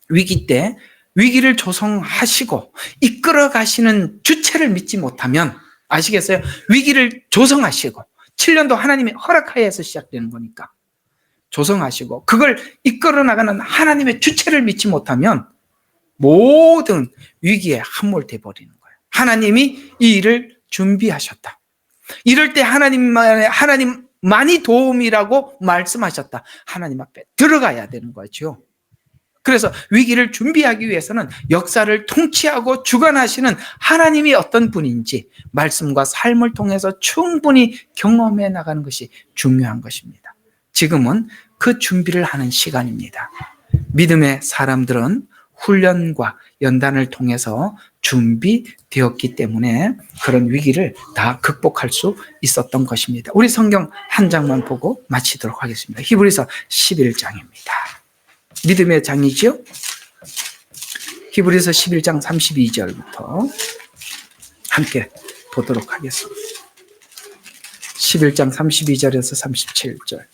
위기 때 위기를 조성하시고 이끌어 가시는 주체를 믿지 못하면 아시겠어요? 위기를 조성하시고 7년도 하나님의 허락하에서 시작되는 거니까 조성하시고 그걸 이끌어 나가는 하나님의 주체를 믿지 못하면 모든 위기에 함몰돼 버리는 거예요. 하나님이 이 일을 준비하셨다. 이럴 때 하나님만이 도움이라고 말씀하셨다. 하나님 앞에 들어가야 되는 거죠. 그래서 위기를 준비하기 위해서는 역사를 통치하고 주관하시는 하나님이 어떤 분인지 말씀과 삶을 통해서 충분히 경험해 나가는 것이 중요한 것입니다. 지금은 그 준비를 하는 시간입니다. 믿음의 사람들은 훈련과 연단을 통해서 준비되었기 때문에 그런 위기를 다 극복할 수 있었던 것입니다. 우리 성경 한 장만 보고 마치도록 하겠습니다. 히브리서 11장입니다. 믿음의 장이죠. 히브리서 11장 32절부터 함께 보도록 하겠습니다. 11장 32절에서 37절.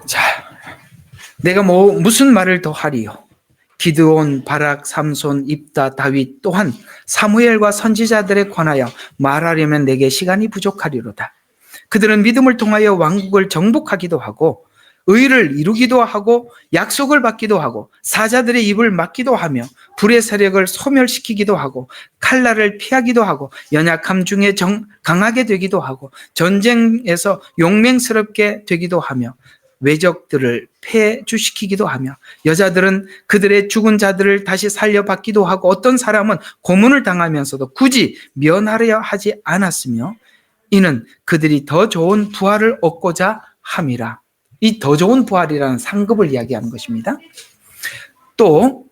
자, 내가 무슨 말을 더 하리요? 기드온, 바락, 삼손, 입다, 다윗 또한 사무엘과 선지자들에 관하여 말하려면 내게 시간이 부족하리로다. 그들은 믿음을 통하여 왕국을 정복하기도 하고 의를 이루기도 하고 약속을 받기도 하고 사자들의 입을 막기도 하며 불의 세력을 소멸시키기도 하고 칼날을 피하기도 하고 연약함 중에 강하게 되기도 하고 전쟁에서 용맹스럽게 되기도 하며 외적들을 폐주시키기도 하며 여자들은 그들의 죽은 자들을 다시 살려받기도 하고 어떤 사람은 고문을 당하면서도 굳이 면하려 하지 않았으며 이는 그들이 더 좋은 부활을 얻고자 함이라. 이 더 좋은 부활이라는 상급을 이야기하는 것입니다. 또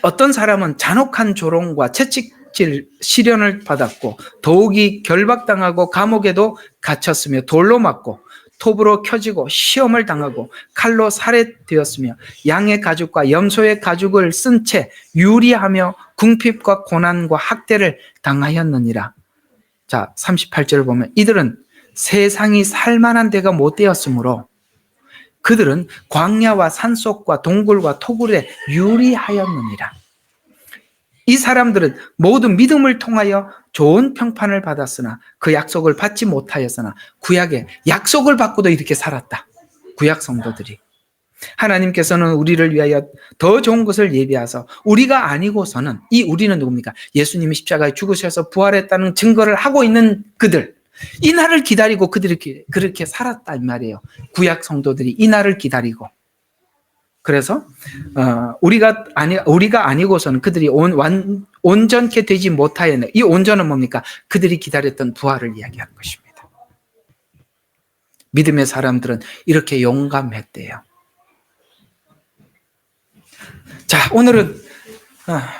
어떤 사람은 잔혹한 조롱과 채찍질 시련을 받았고 더욱이 결박당하고 감옥에도 갇혔으며 돌로 맞고 톱으로 켜지고 시험을 당하고 칼로 살해되었으며 양의 가죽과 염소의 가죽을 쓴 채 유리하며 궁핍과 고난과 학대를 당하였느니라. 자, 38절을 보면 이들은 세상이 살만한 데가 못 되었으므로 그들은 광야와 산속과 동굴과 토굴에 유리하였느니라. 이 사람들은 모두 믿음을 통하여 좋은 평판을 받았으나 그 약속을 받지 못하였으나 구약의 약속을 받고도 이렇게 살았다. 구약 성도들이. 하나님께서는 우리를 위하여 더 좋은 것을 예비하셔서 우리가 아니고서는 이 우리는 누굽니까? 예수님이 십자가에 죽으셔서 부활했다는 증거를 하고 있는 그들. 이 날을 기다리고 그들이 그렇게 살았단 말이에요. 구약 성도들이 이 날을 기다리고. 그래서 우리가 아니고서는 그들이 온전케 되지 못하였네. 이 온전은 뭡니까? 그들이 기다렸던 부활을 이야기하는 것입니다. 믿음의 사람들은 이렇게 용감했대요. 자, 오늘은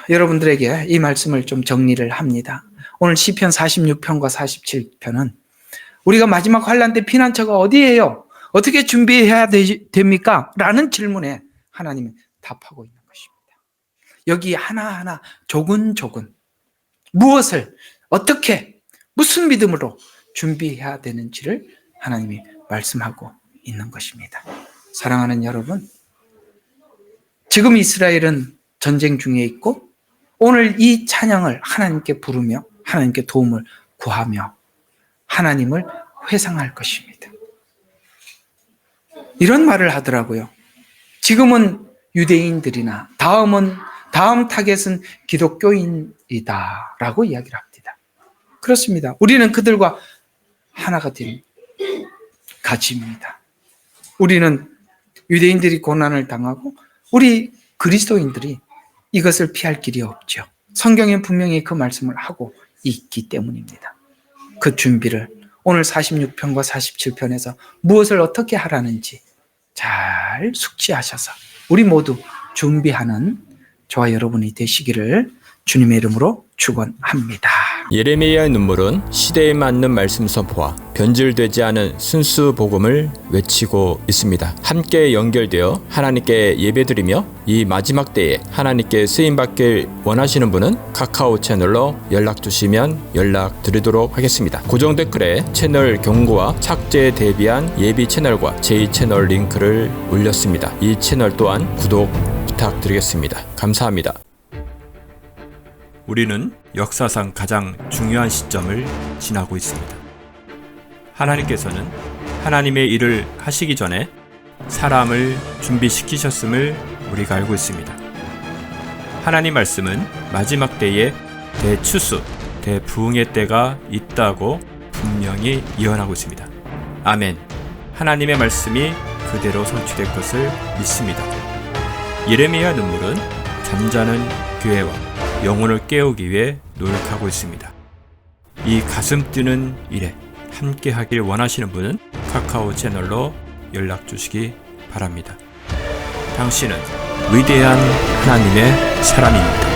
여러분들에게 이 말씀을 좀 정리를 합니다. 오늘 시편 46편과 47편은 우리가 마지막 환난 때 피난처가 어디예요? 어떻게 준비해야 됩니까? 라는 질문에 하나님은 답하고 있는 것입니다. 여기 하나하나 조근조근 무엇을 어떻게 무슨 믿음으로 준비해야 되는지를 하나님이 말씀하고 있는 것입니다. 사랑하는 여러분, 지금 이스라엘은 전쟁 중에 있고 오늘 이 찬양을 하나님께 부르며 하나님께 도움을 구하며 하나님을 회상할 것입니다. 이런 말을 하더라고요. 지금은 유대인들이나 다음 타겟은 기독교인이다 라고 이야기를 합니다. 그렇습니다. 우리는 그들과 하나가 된 가치입니다. 우리는 유대인들이 고난을 당하고 우리 그리스도인들이 이것을 피할 길이 없죠. 성경에 분명히 그 말씀을 하고 있기 때문입니다. 그 준비를 오늘 46편과 47편에서 무엇을 어떻게 하라는지 잘 숙지하셔서 우리 모두 준비하는 저와 여러분이 되시기를 주님의 이름으로 축원합니다. 예레미야의 눈물은 시대에 맞는 말씀 선포와 변질되지 않은 순수 복음을 외치고 있습니다. 함께 연결되어 하나님께 예배드리며 이 마지막 때에 하나님께 쓰임받길 원하시는 분은 카카오 채널로 연락 주시면 연락드리도록 하겠습니다. 고정 댓글에 채널 경고와 착제에 대비한 예비 채널과 제2채널 링크를 올렸습니다. 이 채널 또한 구독 부탁드리겠습니다. 감사합니다. 우리는 역사상 가장 중요한 시점을 지나고 있습니다. 하나님께서는 하나님의 일을 하시기 전에 사람을 준비시키셨음을 우리가 알고 있습니다. 하나님 말씀은 마지막 때에 대추수, 대부흥의 때가 있다고 분명히 예언하고 있습니다. 아멘. 하나님의 말씀이 그대로 성취될 것을 믿습니다. 예레미야 눈물은 잠자는 교회와 영혼을 깨우기 위해 노력하고 있습니다. 이 가슴 뛰는 일에 함께 하길 원하시는 분은 카카오 채널로 연락 주시기 바랍니다. 당신은 위대한 하나님의 사람입니다.